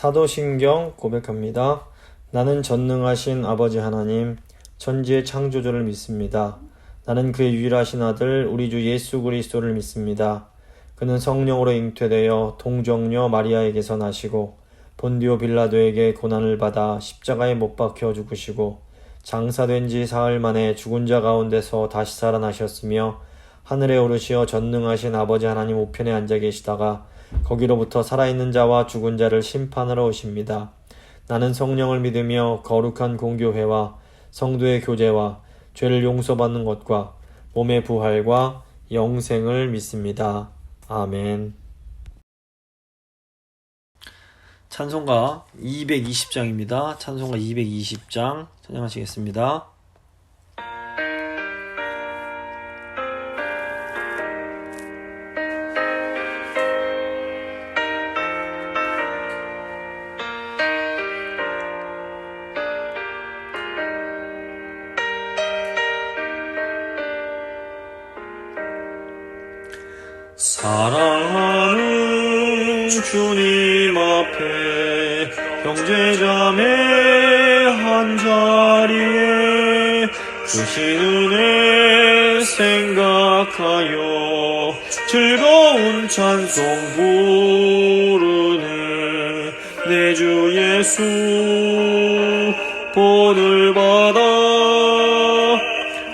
사도신경 고백합니다. 나는 전능하신 아버지 하나님, 천지의 창조주를 믿습니다. 나는 그의 유일하신 아들 우리 주 예수 그리스도를 믿습니다. 그는 성령으로 잉태되어 동정녀 마리아에게서 나시고 본디오 빌라도에게 고난을 받아 십자가에 못 박혀 죽으시고 장사된 지 사흘 만에 죽은 자 가운데서 다시 살아나셨으며 하늘에 오르시어 전능하신 아버지 하나님 우편에 앉아 계시다가 거기로부터 살아있는 자와 죽은 자를 심판하러 오십니다. 나는 성령을 믿으며 거룩한 공교회와 성도의 교제와 죄를 용서받는 것과 몸의 부활과 영생을 믿습니다. 아멘. 찬송가 220장입니다. 찬송가 220장 찬양하시겠습니다. 사랑하는 주님 앞에 형제자매 한자리에 주신 은혜 생각하여 즐거운 찬송 부르네. 내 주 예수 본을 받아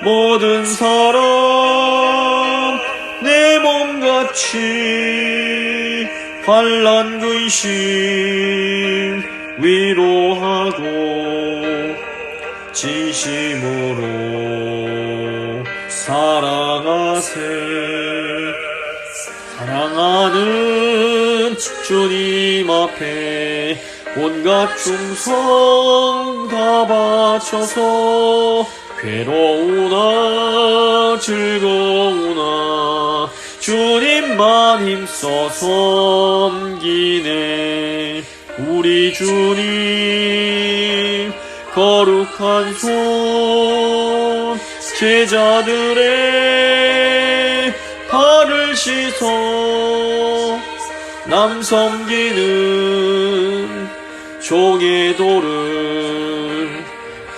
모든 사람 내 몸같이 환난 근심 위로하고 진심으로 사랑하세. 사랑하는 주님 앞에 온갖 충성 다 바쳐서 괴로우나 즐거우나 주님만 힘써 섬기네. 우리 주님 거룩한 손 제자들의 발을 씻어 남 섬기는 종의 도를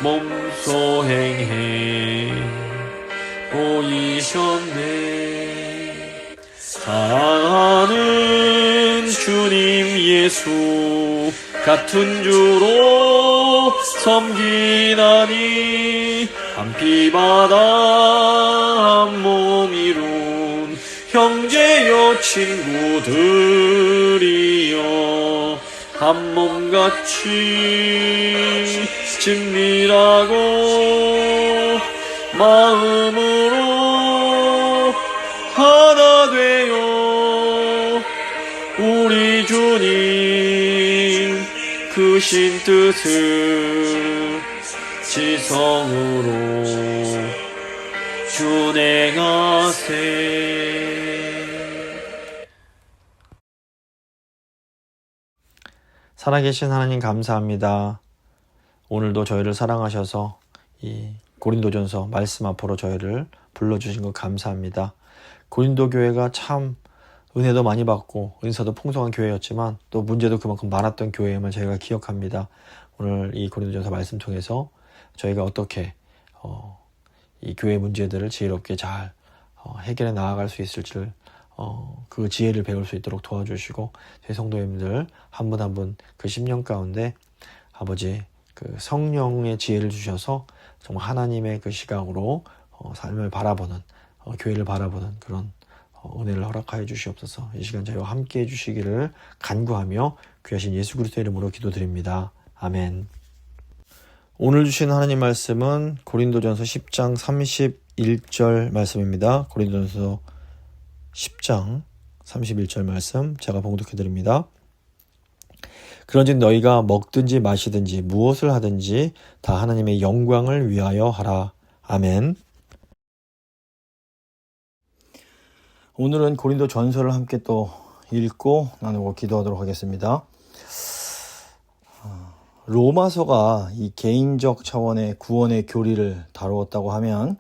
몸소 행해 보이셨네. 사랑하는 주님 예수 같은 주로 섬기나니 한 피바다 한 몸 이룬 형제여 친구들이여 한 몸같이 친밀하고 마음으로 하나 되어 우리 주님 크신 뜻을 지성으로 준행하세. 살아계신 하나님 감사합니다. 오늘도 저희를 사랑하셔서 이 고린도전서 말씀 앞으로 저희를 불러주신 것 감사합니다. 고린도 교회가 참 은혜도 많이 받고 은사도 풍성한 교회였지만 또 문제도 그만큼 많았던 교회임을 저희가 기억합니다. 오늘 이 고린도전서 말씀 통해서 저희가 어떻게 이 교회 문제들을 지혜롭게 잘 해결해 나아갈 수 있을지를 그 지혜를 배울 수 있도록 도와주시고 저희 성도님들 한 분 한 분 그 10년 가운데 아버지 그 성령의 지혜를 주셔서 정말 하나님의 그 시각으로 삶을 바라보는 교회를 바라보는 그런 은혜를 허락하여 주시옵소서. 이 시간 저희와 함께 해주시기를 간구하며 귀하신 예수 그리스도의 이름으로 기도드립니다. 아멘. 오늘 주신 하나님 말씀은 고린도전서 10장 31절 말씀입니다. 고린도전서 10장 31절 말씀 제가 봉독해드립니다. 그런즉 너희가 먹든지 마시든지 무엇을 하든지 다 하나님의 영광을 위하여 하라. 아멘. 오늘은 고린도 전서를 함께 또 읽고 나누고 기도하도록 하겠습니다. 로마서가 이 개인적 차원의 구원의 교리를 다루었다고 하면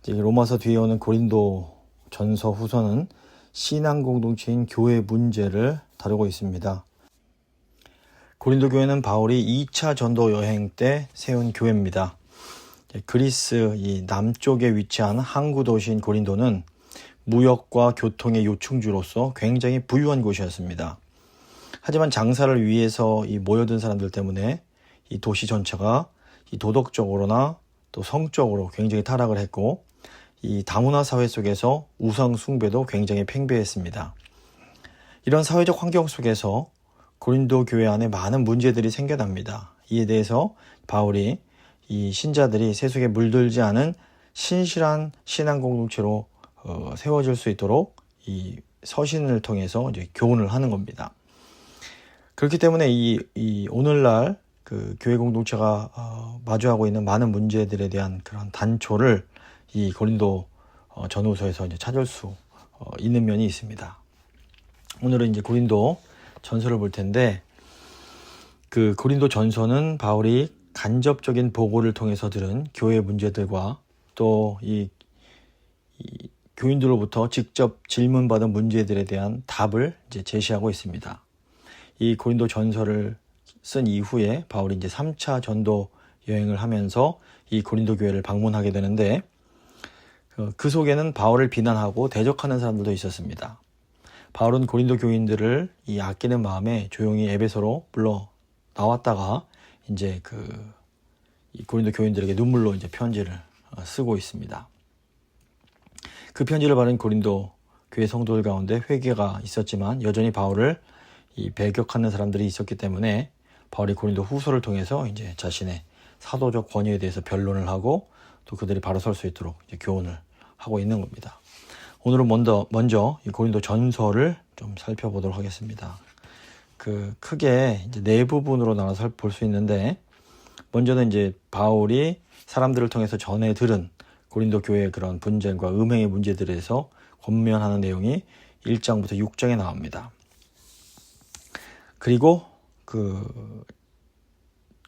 이제 로마서 뒤에 오는 고린도 전서 후서는 신앙 공동체인 교회 문제를 다루고 있습니다. 고린도 교회는 바울이 2차 전도 여행 때 세운 교회입니다. 그리스 이 남쪽에 위치한 항구 도시인 고린도는 무역과 교통의 요충지로서 굉장히 부유한 곳이었습니다. 하지만 장사를 위해서 이 모여든 사람들 때문에 이 도시 전체가 이 도덕적으로나 또 성적으로 굉장히 타락을 했고, 이 다문화 사회 속에서 우상 숭배도 굉장히 팽배했습니다. 이런 사회적 환경 속에서 고린도 교회 안에 많은 문제들이 생겨납니다. 이에 대해서 바울이 이 신자들이 세속에 물들지 않은 신실한 신앙 공동체로 세워질 수 있도록 이 서신을 통해서 이제 교훈을 하는 겁니다. 그렇기 때문에 이 오늘날 그 교회 공동체가 마주하고 있는 많은 문제들에 대한 그런 단초를 이 고린도 전후서에서 이제 찾을 수 있는 면이 있습니다. 오늘은 이제 고린도 전서를 볼 텐데, 그 고린도 전서는 바울이 간접적인 보고를 통해서 들은 교회 문제들과 또 이 교인들로부터 직접 질문받은 문제들에 대한 답을 이제 제시하고 있습니다. 이 고린도 전서를 쓴 이후에 바울이 이제 3차 전도 여행을 하면서 이 고린도 교회를 방문하게 되는데, 그 속에는 바울을 비난하고 대적하는 사람들도 있었습니다. 바울은 고린도 교인들을 이 아끼는 마음에 조용히 에베소로 불러 나왔다가 이제 이 고린도 교인들에게 눈물로 이제 편지를 쓰고 있습니다. 그 편지를 받은 고린도 교회 성도들 가운데 회개가 있었지만 여전히 바울을 이 배격하는 사람들이 있었기 때문에 바울이 고린도 후서를 통해서 이제 자신의 사도적 권위에 대해서 변론을 하고 또 그들이 바로 설 수 있도록 이제 교훈을 하고 있는 겁니다. 오늘은 먼저 이 고린도 전서를 좀 살펴보도록 하겠습니다. 크게 이제 네 부분으로 나눠서 볼 수 있는데, 먼저는 이제 바울이 사람들을 통해서 전해 들은 고린도 교회의 그런 분쟁과 음행의 문제들에 대해서 권면하는 내용이 1장부터 6장에 나옵니다. 그리고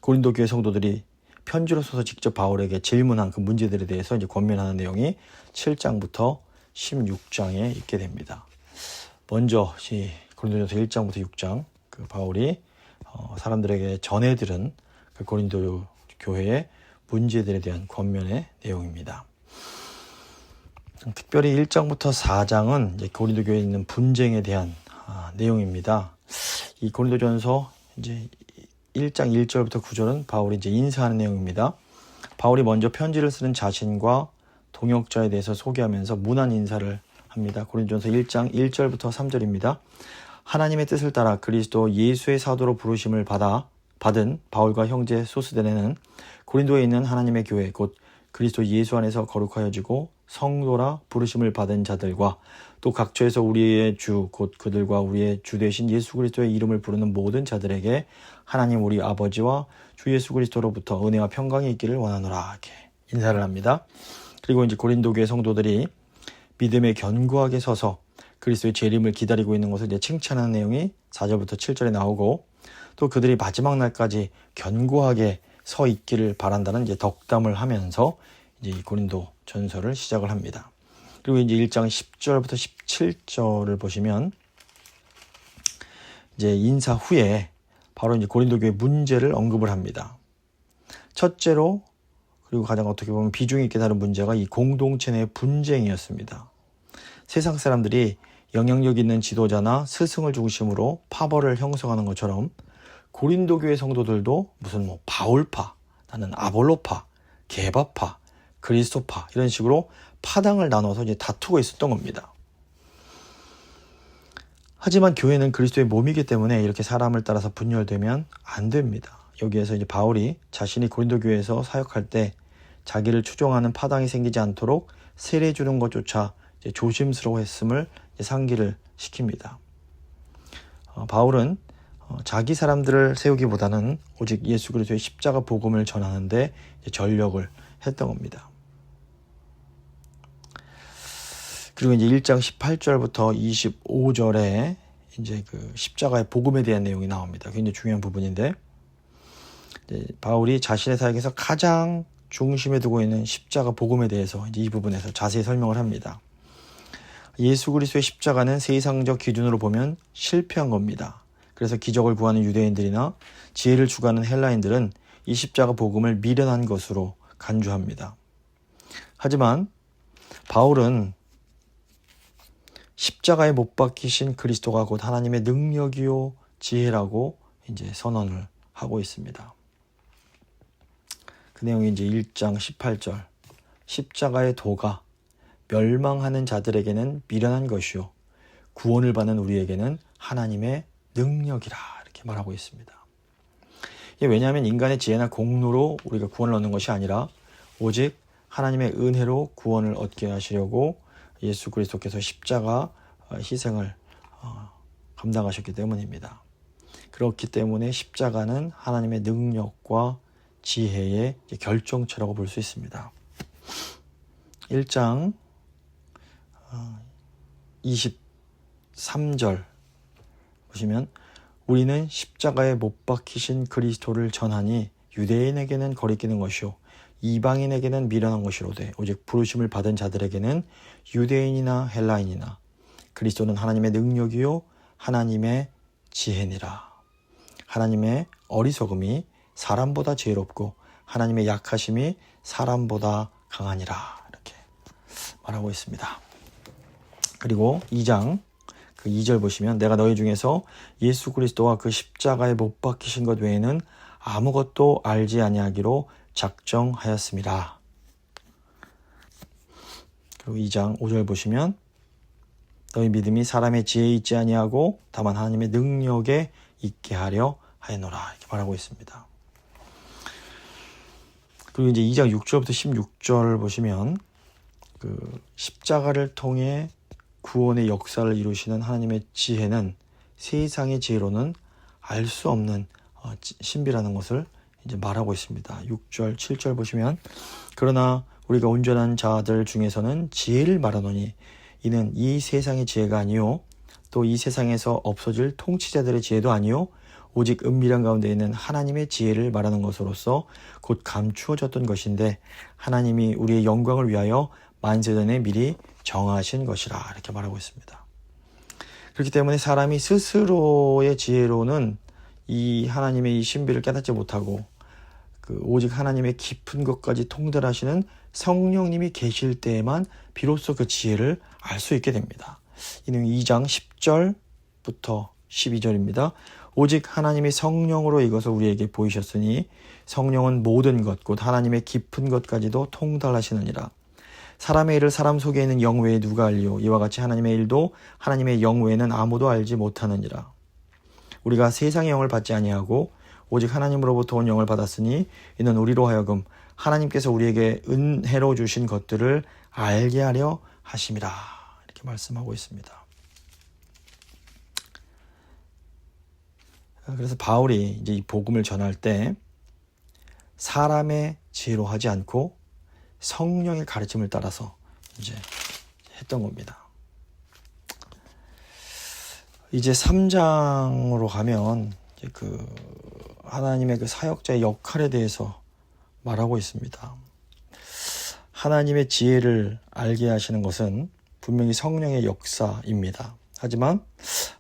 고린도 교회 성도들이 편지로 써서 직접 바울에게 질문한 그 문제들에 대해서 이제 권면하는 내용이 7장부터 16장에 있게 됩니다. 먼저 고린도전서 1장부터 6장, 바울이 사람들에게 전해 들은 그 고린도 교회의 문제들에 대한 권면의 내용입니다. 특별히 1장부터 4장은 이제 고린도 교회에 있는 분쟁에 대한 내용입니다. 이 고린도전서 이제 1장 1절부터 9절은 바울이 이제 인사하는 내용입니다. 바울이 먼저 편지를 쓰는 자신과 동역자에 대해서 소개하면서 문안 인사를 합니다. 고린도전서 1장 1절부터 3절입니다. 하나님의 뜻을 따라 그리스도 예수의 사도로 부르심을 받은 바울과 형제 소스데네는 고린도에 있는 하나님의 교회 곧 그리스도 예수 안에서 거룩하여지고 성도라 부르심을 받은 자들과 또 각처에서 우리의 주 곧 그들과 우리의 주 되신 예수 그리스도의 이름을 부르는 모든 자들에게 하나님 우리 아버지와 주 예수 그리스도로부터 은혜와 평강이 있기를 원하노라, 이렇게 인사를 합니다. 그리고 이제 고린도 교회 성도들이 믿음에 견고하게 서서 그리스도의 재림을 기다리고 있는 것을 이제 칭찬하는 내용이 4절부터 7절에 나오고, 또 그들이 마지막 날까지 견고하게 서 있기를 바란다는 이제 덕담을 하면서 이제 이 고린도 전서를 시작을 합니다. 그리고 이제 1장 10절부터 17절을 보시면 이제 인사 후에 바로 이제 고린도 교회 문제를 언급을 합니다. 첫째로, 그리고 가장 어떻게 보면 비중 있게 다룬 문제가 이 공동체 내 분쟁이었습니다. 세상 사람들이 영향력 있는 지도자나 스승을 중심으로 파벌을 형성하는 것처럼 고린도 교회 성도들도 무슨 바울파, 나는 아볼로파, 게바파, 그리스도파 이런 식으로 파당을 나눠서 이제 다투고 있었던 겁니다. 하지만 교회는 그리스도의 몸이기 때문에 이렇게 사람을 따라서 분열되면 안 됩니다. 여기에서 이제 바울이 자신이 고린도 교회에서 사역할 때 자기를 추종하는 파당이 생기지 않도록 세례 주는 것조차 이제 조심스러워했음을 상기를 시킵니다. 바울은 자기 사람들을 세우기보다는 오직 예수 그리스도의 십자가 복음을 전하는데 전력을 했던 겁니다. 그리고 이제 1장 18절부터 25절에 이제 그 십자가의 복음에 대한 내용이 나옵니다. 굉장히 중요한 부분인데, 바울이 자신의 사역에서 가장 중심에 두고 있는 십자가 복음에 대해서 이제 이 부분에서 자세히 설명을 합니다. 예수 그리스도의 십자가는 세상적 기준으로 보면 실패한 겁니다. 그래서 기적을 구하는 유대인들이나 지혜를 추구하는 헬라인들은 이 십자가 복음을 미련한 것으로 간주합니다. 하지만 바울은 십자가에 못 박히신 그리스도가 곧 하나님의 능력이요 지혜라고 이제 선언을 하고 있습니다. 그 내용이 이제 1장 18절. 십자가의 도가 멸망하는 자들에게는 미련한 것이요 구원을 받는 우리에게는 하나님의 능력이라 이렇게 말하고 있습니다. 이게 왜냐하면 인간의 지혜나 공로로 우리가 구원을 얻는 것이 아니라 오직 하나님의 은혜로 구원을 얻게 하시려고 예수 그리스도께서 십자가 희생을 감당하셨기 때문입니다. 그렇기 때문에 십자가는 하나님의 능력과 지혜의 결정체라고 볼 수 있습니다. 1장 23절 보시면 우리는 십자가에 못 박히신 그리스도를 전하니 유대인에게는 거리끼는 것이요 이방인에게는 미련한 것이로되 오직 부르심을 받은 자들에게는 유대인이나 헬라인이나 그리스도는 하나님의 능력이요 하나님의 지혜니라. 하나님의 어리석음이 사람보다 지혜롭고 하나님의 약하심이 사람보다 강하니라 이렇게 말하고 있습니다. 그리고 2장 그 2절 보시면 내가 너희 중에서 예수 그리스도와 그 십자가에 못 박히신 것 외에는 아무것도 알지 아니하기로 작정하였습니다. 그리고 2장 5절 보시면 너희 믿음이 사람의 지혜에 있지 아니하고 다만 하나님의 능력에 있게 하려 하였노라 이렇게 말하고 있습니다. 그리고 이제 2장 6절부터 16절 보시면 그 십자가를 통해 구원의 역사를 이루시는 하나님의 지혜는 세상의 지혜로는 알 수 없는 신비라는 것을 이제 말하고 있습니다. 6절, 7절 보시면 그러나 우리가 온전한 자들 중에서는 지혜를 말하노니 이는 이 세상의 지혜가 아니요 또 이 세상에서 없어질 통치자들의 지혜도 아니요 오직 은밀한 가운데 있는 하나님의 지혜를 말하는 것으로서 곧 감추어졌던 것인데 하나님이 우리의 영광을 위하여 만세전에 미리 정하신 것이라 이렇게 말하고 있습니다. 그렇기 때문에 사람이 스스로의 지혜로는 이 하나님의 이 신비를 깨닫지 못하고 오직 하나님의 깊은 것까지 통달하시는 성령님이 계실 때에만 비로소 그 지혜를 알 수 있게 됩니다. 이는 2장 10절부터 12절입니다. 오직 하나님이 성령으로 이것을 우리에게 보이셨으니 성령은 모든 것 곧 하나님의 깊은 것까지도 통달하시느니라. 사람의 일을 사람 속에 있는 영 외에 누가 알리요 이와 같이 하나님의 일도 하나님의 영 외에는 아무도 알지 못하느니라. 우리가 세상의 영을 받지 아니하고 오직 하나님으로부터 온 영을 받았으니 이는 우리로 하여금 하나님께서 우리에게 은혜로 주신 것들을 알게 하려 하심이라 이렇게 말씀하고 있습니다. 그래서 바울이 이제 이 복음을 전할 때 사람의 지혜로 하지 않고 성령의 가르침을 따라서 이제 했던 겁니다. 이제 3장으로 가면 이제 그 하나님의 그 사역자의 역할에 대해서 말하고 있습니다. 하나님의 지혜를 알게 하시는 것은 분명히 성령의 역사입니다. 하지만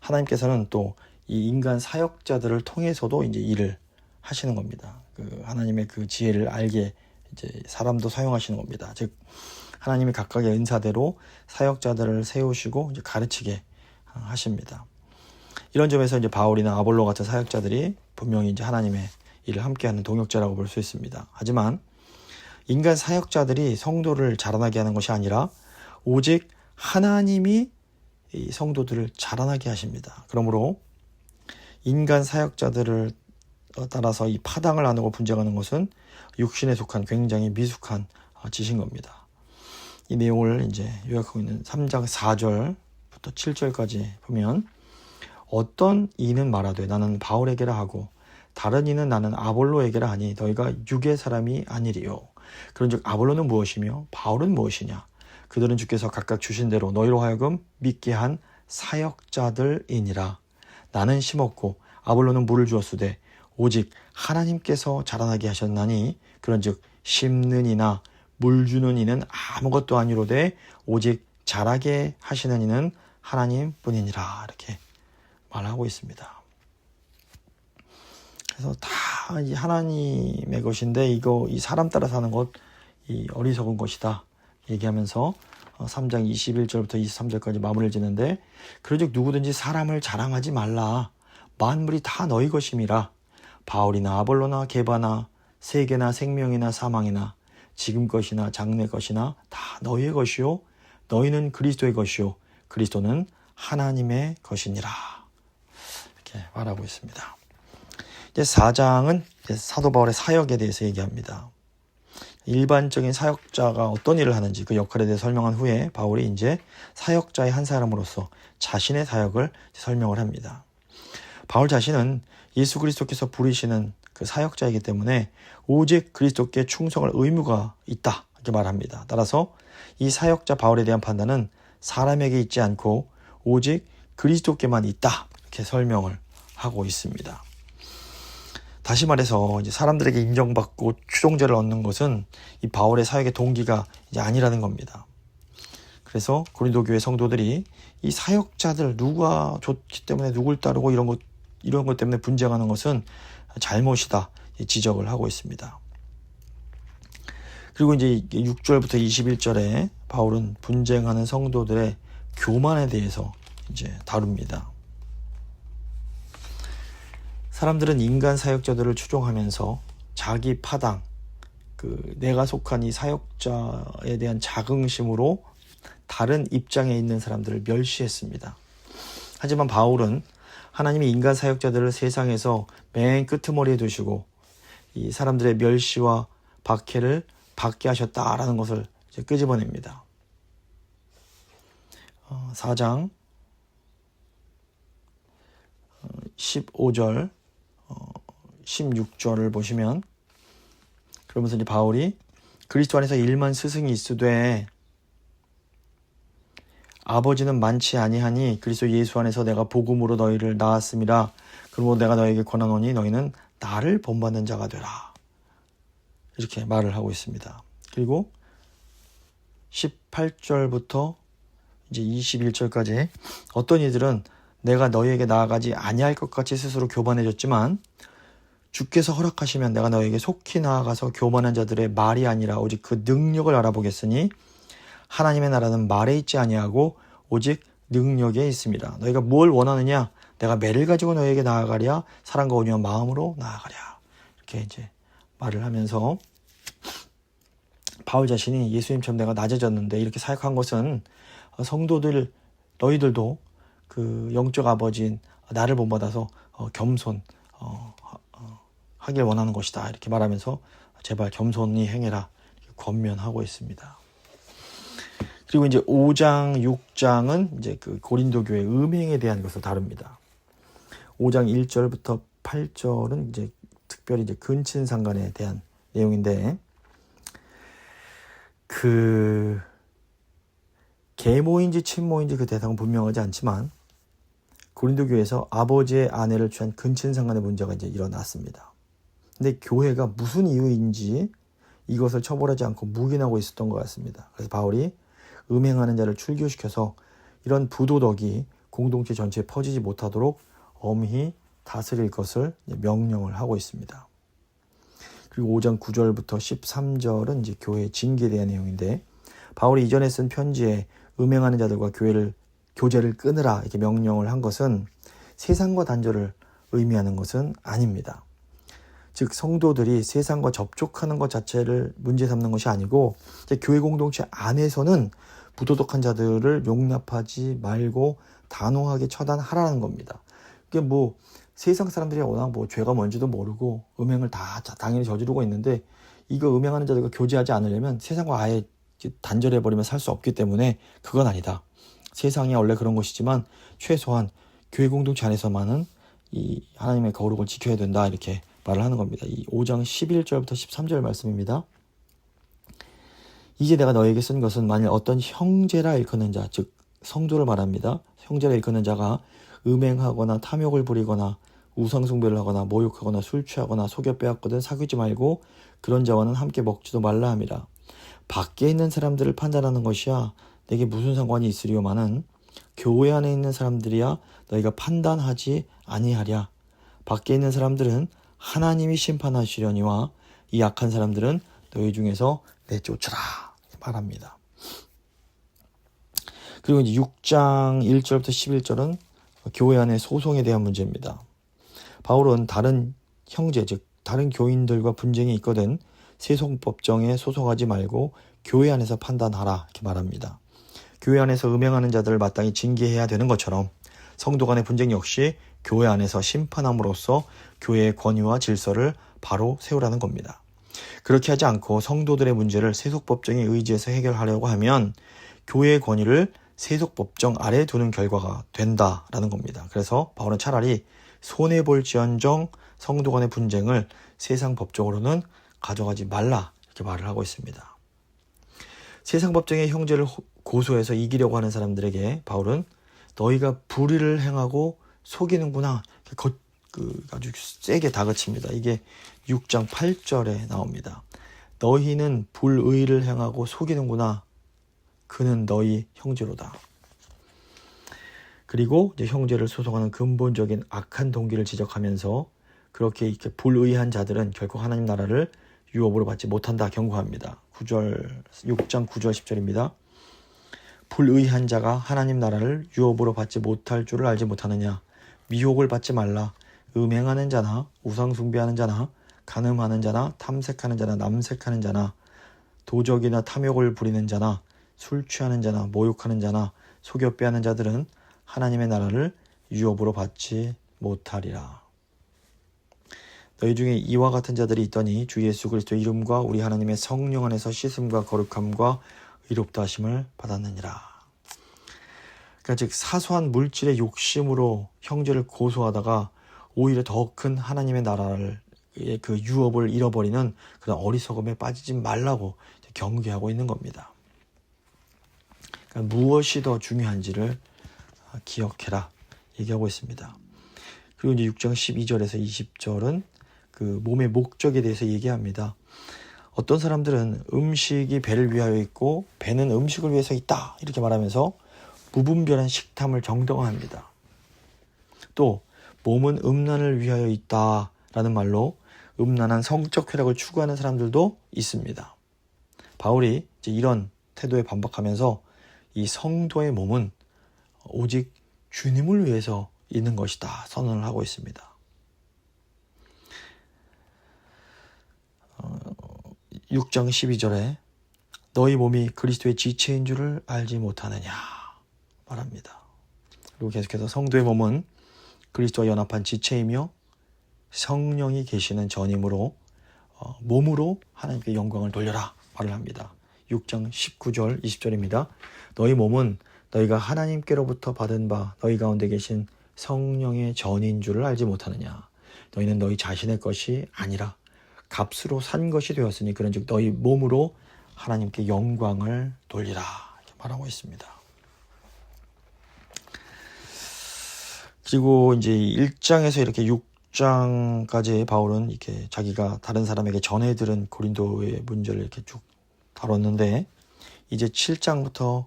하나님께서는 또 이 인간 사역자들을 통해서도 이제 일을 하시는 겁니다. 그 하나님의 그 지혜를 알게 이제 사람도 사용하시는 겁니다. 즉 하나님이 각각의 은사대로 사역자들을 세우시고 이제 가르치게 하십니다. 이런 점에서 이제 바울이나 아볼로 같은 사역자들이 분명히 이제 하나님의 일을 함께하는 동역자라고 볼 수 있습니다. 하지만 인간 사역자들이 성도를 자라나게 하는 것이 아니라 오직 하나님이 이 성도들을 자라나게 하십니다. 그러므로 인간 사역자들을 따라서 이 파당을 나누고 분쟁하는 것은 육신에 속한 굉장히 미숙한 짓인 겁니다. 이 내용을 이제 요약하고 있는 3장 4절부터 7절까지 보면 어떤 이는 말하되 나는 바울에게라 하고 다른 이는 나는 아볼로에게라 하니 너희가 육의 사람이 아니리요. 그런즉 아볼로는 무엇이며 바울은 무엇이냐? 그들은 주께서 각각 주신 대로 너희로 하여금 믿게 한 사역자들이니라. 나는 심었고 아볼로는 물을 주었으되 오직 하나님께서 자라나게 하셨나니 그런즉 심는 이나 물 주는 이는 아무것도 아니로되 오직 자라게 하시는 이는 하나님뿐이니라 이렇게 말하고 있습니다. 그래서 다 이 하나님의 것인데 이 사람 따라 사는 것 이 어리석은 것이다 얘기하면서 3장 21절부터 23절까지 마무리를 짓는데, 그러즉 누구든지 사람을 자랑하지 말라. 만물이 다 너희 것임이라. 바울이나 아볼로나 게바나 세계나 생명이나 사망이나 지금 것이나 장래 것이나 다 너희의 것이요 너희는 그리스도의 것이요 그리스도는 하나님의 것이니라. 이렇게 말하고 있습니다. 이제 4장은 사도 바울의 사역에 대해서 얘기합니다. 일반적인 사역자가 어떤 일을 하는지 그 역할에 대해 설명한 후에 바울이 이제 사역자의 한 사람으로서 자신의 사역을 설명을 합니다. 바울 자신은 예수 그리스도께서 부르시는 그 사역자이기 때문에 오직 그리스도께 충성할 의무가 있다 이렇게 말합니다. 따라서 이 사역자 바울에 대한 판단은 사람에게 있지 않고 오직 그리스도께만 있다 이렇게 설명을 하고 있습니다. 다시 말해서 이제 사람들에게 인정받고 추종자를 얻는 것은 이 바울의 사역의 동기가 이제 아니라는 겁니다. 그래서 고린도 교회 성도들이 이 사역자들 누가 좋기 때문에 누굴 따르고 이런 것 때문에 분쟁하는 것은 잘못이다 지적을 하고 있습니다. 그리고 이제 6절부터 21절에 바울은 분쟁하는 성도들의 교만에 대해서 이제 다룹니다. 사람들은 인간 사역자들을 추종하면서 자기 파당, 내가 속한 이 사역자에 대한 자긍심으로 다른 입장에 있는 사람들을 멸시했습니다. 하지만 바울은 하나님이 인간 사역자들을 세상에서 맨 끄트머리에 두시고 이 사람들의 멸시와 박해를 받게 하셨다라는 것을 이제 끄집어냅니다. 4장 15절 16절을 보시면, 그러면서 이제 바울이 그리스도 안에서 일만 스승이 있으되 아버지는 많지 아니하니 그리스도 예수 안에서 내가 복음으로 너희를 낳았음이라. 그러므로 내가 너희에게 권하노니 너희는 나를 본받는 자가 되라. 이렇게 말을 하고 있습니다. 그리고 18절부터 이제 21절까지 어떤 이들은 내가 너희에게 나아가지 아니할 것 같이 스스로 교만해졌지만 주께서 허락하시면 내가 너희에게 속히 나아가서 교만한 자들의 말이 아니라 오직 그 능력을 알아보겠으니 하나님의 나라는 말에 있지 아니하고 오직 능력에 있습니다. 너희가 뭘 원하느냐? 내가 매를 가지고 너희에게 나아가랴? 사랑과 온유한 마음으로 나아가랴? 이렇게 이제 말을 하면서 바울 자신이 예수님처럼 내가 낮아졌는데 이렇게 사역한 것은 성도들 너희들도 그 영적 아버지인 나를 본받아서 겸손 하길 원하는 것이다 이렇게 말하면서 제발 겸손히 행해라 이렇게 권면하고 있습니다. 그리고 이제 5장 6장은 이제 그 고린도 교회 음행에 대한 것을 다룹니다. 5장 1절부터 8절은 이제 특별히 이제 근친상간에 대한 내용인데, 그 계모인지 친모인지 그 대상은 분명하지 않지만 고린도 교회에서 아버지의 아내를 취한 근친상간의 문제가 이제 일어났습니다. 근데 교회가 무슨 이유인지 이것을 처벌하지 않고 묵인하고 있었던 것 같습니다. 그래서 바울이 음행하는 자를 출교시켜서 이런 부도덕이 공동체 전체에 퍼지지 못하도록 엄히 다스릴 것을 명령을 하고 있습니다. 그리고 5장 9절부터 13절은 이제 교회의 징계에 대한 내용인데, 바울이 이전에 쓴 편지에 음행하는 자들과 교제를 끊으라 이렇게 명령을 한 것은 세상과 단절을 의미하는 것은 아닙니다. 즉 성도들이 세상과 접촉하는 것 자체를 문제 삼는 것이 아니고 이제 교회 공동체 안에서는 부도덕한 자들을 용납하지 말고 단호하게 처단하라는 겁니다. 이게 뭐 세상 사람들이 워낙 뭐 죄가 뭔지도 모르고 음행을 다 당연히 저지르고 있는데, 이거 음행하는 자들과 교제하지 않으려면 세상과 아예 단절해버리면 살 수 없기 때문에 그건 아니다. 세상이 원래 그런 것이지만 최소한 교회 공동체 안에서만은 이 하나님의 거룩을 지켜야 된다 이렇게 말을 하는 겁니다. 이 5장 11절부터 13절 말씀입니다. 이제 내가 너에게 쓴 것은 만일 어떤 형제라 일컫는 자, 즉 성도를 말합니다. 형제라 일컫는 자가 음행하거나 탐욕을 부리거나 우상숭배를 하거나 모욕하거나 술 취하거나 속여 빼앗거든 사귀지 말고 그런 자와는 함께 먹지도 말라 함이라. 밖에 있는 사람들을 판단하는 것이야 내게 무슨 상관이 있으리요마는 교회 안에 있는 사람들이야 너희가 판단하지 아니하랴. 밖에 있는 사람들은 하나님이 심판하시려니와 이 악한 사람들은 너희 중에서 내쫓으라 말합니다. 그리고 이제 6장 1절부터 11절은 교회 안의 소송에 대한 문제입니다. 바울은 다른 형제, 즉 다른 교인들과 분쟁이 있거든 세속법정에 소송하지 말고 교회 안에서 판단하라 이렇게 말합니다. 교회 안에서 음행하는 자들을 마땅히 징계해야 되는 것처럼 성도 간의 분쟁 역시 교회 안에서 심판함으로써 교회의 권위와 질서를 바로 세우라는 겁니다. 그렇게 하지 않고 성도들의 문제를 세속법정에 의지해서 해결하려고 하면 교회의 권위를 세속법정 아래에 두는 결과가 된다라는 겁니다. 그래서 바울은 차라리 손해볼지언정 성도 간의 분쟁을 세상 법적으로는 가져가지 말라 이렇게 말을 하고 있습니다. 세상 법정의 형제를 고소해서 이기려고 하는 사람들에게 바울은 너희가 불의를 행하고 속이는구나 아주 세게 다그칩니다. 이게 6장 8절에 나옵니다. 너희는 불의를 행하고 속이는구나. 그는 너희 형제로다. 그리고 이제 형제를 소송하는 근본적인 악한 동기를 지적하면서 그렇게 이렇게 불의한 자들은 결코 하나님 나라를 유업으로 받지 못한다 경고합니다. 6장 9절 10절입니다. 불의한 자가 하나님 나라를 유업으로 받지 못할 줄을 알지 못하느냐. 미혹을 받지 말라. 음행하는 자나 우상 숭배하는 자나 간음하는 자나 탐색하는 자나 남색하는 자나 도적이나 탐욕을 부리는 자나 술 취하는 자나 모욕하는 자나 속여 빼앗는 자들은 하나님의 나라를 유업으로 받지 못하리라. 너희 중에 이와 같은 자들이 있더니 주 예수 그리스도 이름과 우리 하나님의 성령 안에서 씻음과 거룩함과 의롭다 하심을 받았느니라. 그러니까 즉 사소한 물질의 욕심으로 형제를 고소하다가 오히려 더 큰 하나님의 나라를 그 유업을 잃어버리는 그런 어리석음에 빠지지 말라고 경계하고 있는 겁니다. 그러니까 무엇이 더 중요한지를 기억해라 얘기하고 있습니다. 그리고 이제 6장 12절에서 20절은 그 몸의 목적에 대해서 얘기합니다. 어떤 사람들은 음식이 배를 위하여 있고 배는 음식을 위해서 있다 이렇게 말하면서 무분별한 식탐을 정당화합니다. 또 몸은 음란을 위하여 있다라는 말로 음란한 성적 쾌락을 추구하는 사람들도 있습니다. 바울이 이제 이런 태도에 반박하면서 이 성도의 몸은 오직 주님을 위해서 있는 것이다 선언을 하고 있습니다. 6장 12절에 너희 몸이 그리스도의 지체인 줄을 알지 못하느냐 말합니다. 그리고 계속해서 성도의 몸은 그리스도와 연합한 지체이며 성령이 계시는 전임으로 몸으로 하나님께 영광을 돌려라 말을 합니다. 6장 19절 20절입니다. 너희 몸은 너희가 하나님께로부터 받은 바 너희 가운데 계신 성령의 전인 줄을 알지 못하느냐. 너희는 너희 자신의 것이 아니라 값으로 산 것이 되었으니 그런즉 너희 몸으로 하나님께 영광을 돌리라 이렇게 말하고 있습니다. 그리고 이제 1장에서 이렇게 6장까지 바울은 이렇게 자기가 다른 사람에게 전해 들은 고린도의 문제를 이렇게 쭉 다뤘는데 이제 7장부터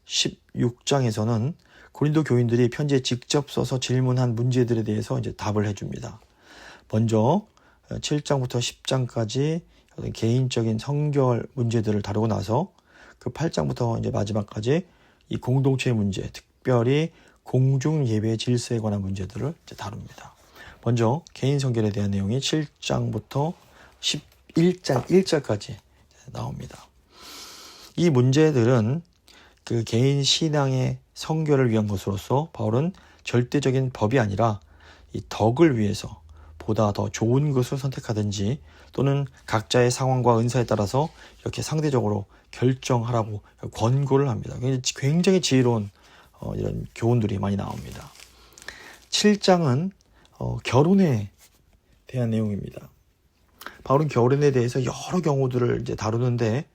16장에서는 고린도 교인들이 편지에 직접 써서 질문한 문제들에 대해서 이제 답을 해줍니다. 먼저 7장부터 10장까지 개인적인 성결 문제들을 다루고 나서 그 8장부터 이제 마지막까지 이 공동체의 문제, 특별히 공중 예배 질서에 관한 문제들을 이제 다룹니다. 먼저 개인 성결에 대한 내용이 7장부터 11장 1절까지 나옵니다. 이 문제들은 그 개인 신앙의 성결을 위한 것으로서 바울은 절대적인 법이 아니라 이 덕을 위해서 보다 더 좋은 것을 선택하든지 또는 각자의 상황과 은사에 따라서 이렇게 상대적으로 결정하라고 권고를 합니다. 굉장히 지혜로운 이런 교훈들이 많이 나옵니다. 7장은 결혼에 대한 내용입니다. 바울은 결혼에 대해서 여러 경우들을 이제 다루는데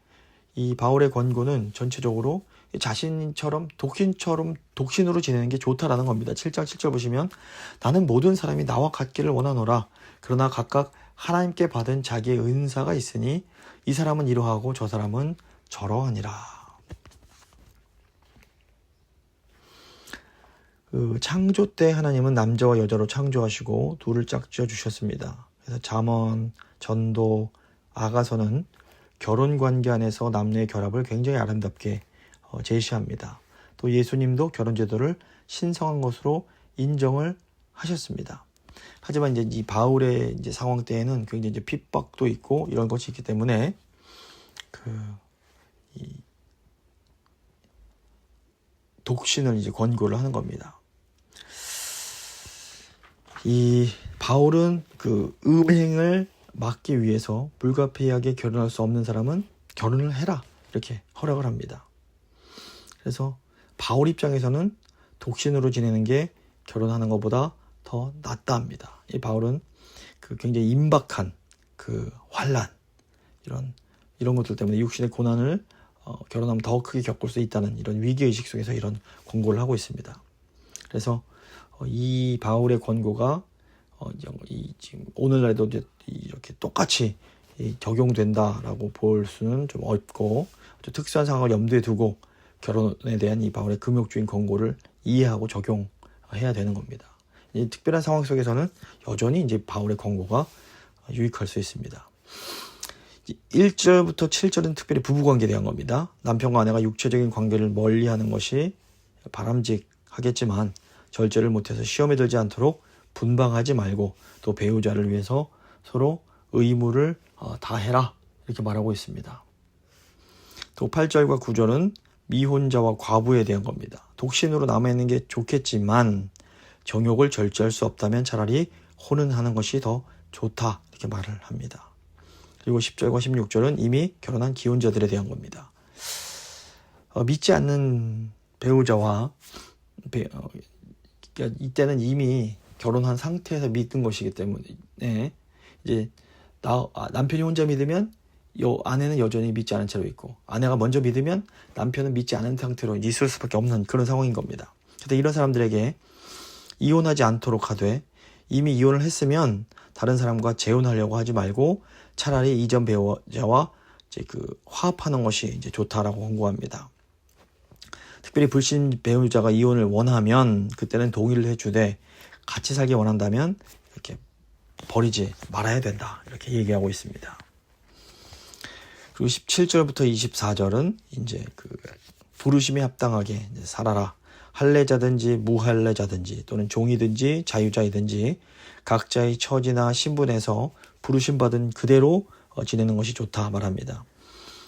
이 바울의 권고는 전체적으로 자신처럼 독신으로 지내는 게 좋다라는 겁니다. 7장 7절 보시면 나는 모든 사람이 나와 같기를 원하노라. 그러나 각각 하나님께 받은 자기의 은사가 있으니 이 사람은 이러하고 저 사람은 저러하니라. 창조 때 하나님은 남자와 여자로 창조하시고 둘을 짝지어 주셨습니다. 그래서 잠언, 전도, 아가서는 결혼 관계 안에서 남녀의 결합을 굉장히 아름답게 제시합니다. 또 예수님도 결혼 제도를 신성한 것으로 인정을 하셨습니다. 하지만 이제 이 바울의 이제 상황 때에는 굉장히 이제 핍박도 있고 이런 것이 있기 때문에 이 독신을 이제 권고를 하는 겁니다. 이 바울은 그 음행을 막기 위해서 불가피하게 결혼할 수 없는 사람은 결혼을 해라 이렇게 허락을 합니다. 그래서 바울 입장에서는 독신으로 지내는 게 결혼하는 것보다 더 낫다 합니다. 이 바울은 그 굉장히 임박한 그 환난 이런 것들 때문에 육신의 고난을 결혼하면 더 크게 겪을 수 있다는 이런 위기의식 속에서 이런 권고를 하고 있습니다. 그래서 이 바울의 권고가 지금 오늘날에도 이렇게 똑같이 적용된다라고 볼 수는 좀 어렵고 특수한 상황을 염두에 두고 결혼에 대한 이 바울의 금욕주의 권고를 이해하고 적용해야 되는 겁니다. 이 특별한 상황 속에서는 여전히 이제 바울의 권고가 유익할 수 있습니다. 1절부터 7절은 특별히 부부관계에 대한 겁니다. 남편과 아내가 육체적인 관계를 멀리하는 것이 바람직하겠지만 절제를 못해서 시험에 들지 않도록 분방하지 말고 또 배우자를 위해서 서로 의무를 다해라 이렇게 말하고 있습니다. 또 8절과 9절은 미혼자와 과부에 대한 겁니다. 독신으로 남아있는 게 좋겠지만 정욕을 절제할 수 없다면 차라리 혼인하는 것이 더 좋다 이렇게 말을 합니다. 그리고 10절과 16절은 이미 결혼한 기혼자들에 대한 겁니다. 믿지 않는 배우자와 이때는 이미 결혼한 상태에서 믿는 것이기 때문에 이제 남편이 혼자 믿으면 아내는 여전히 믿지 않은 채로 있고 아내가 먼저 믿으면 남편은 믿지 않은 상태로 있을 수밖에 없는 그런 상황인 겁니다. 그래서 이런 사람들에게 이혼하지 않도록 하되 이미 이혼을 했으면 다른 사람과 재혼하려고 하지 말고 차라리 이전 배우자와 이제 화합하는 것이 이제 좋다라고 권고합니다. 특별히 불신 배우자가 이혼을 원하면 그때는 동의를 해주되 같이 살기 원한다면 이렇게 버리지 말아야 된다 이렇게 얘기하고 있습니다. 그리고 17절부터 24절은 이제 부르심에 합당하게 이제 살아라. 할례자든지 무할례자든지 또는 종이든지 자유자이든지 각자의 처지나 신분에서 부르심 받은 그대로 지내는 것이 좋다 말합니다.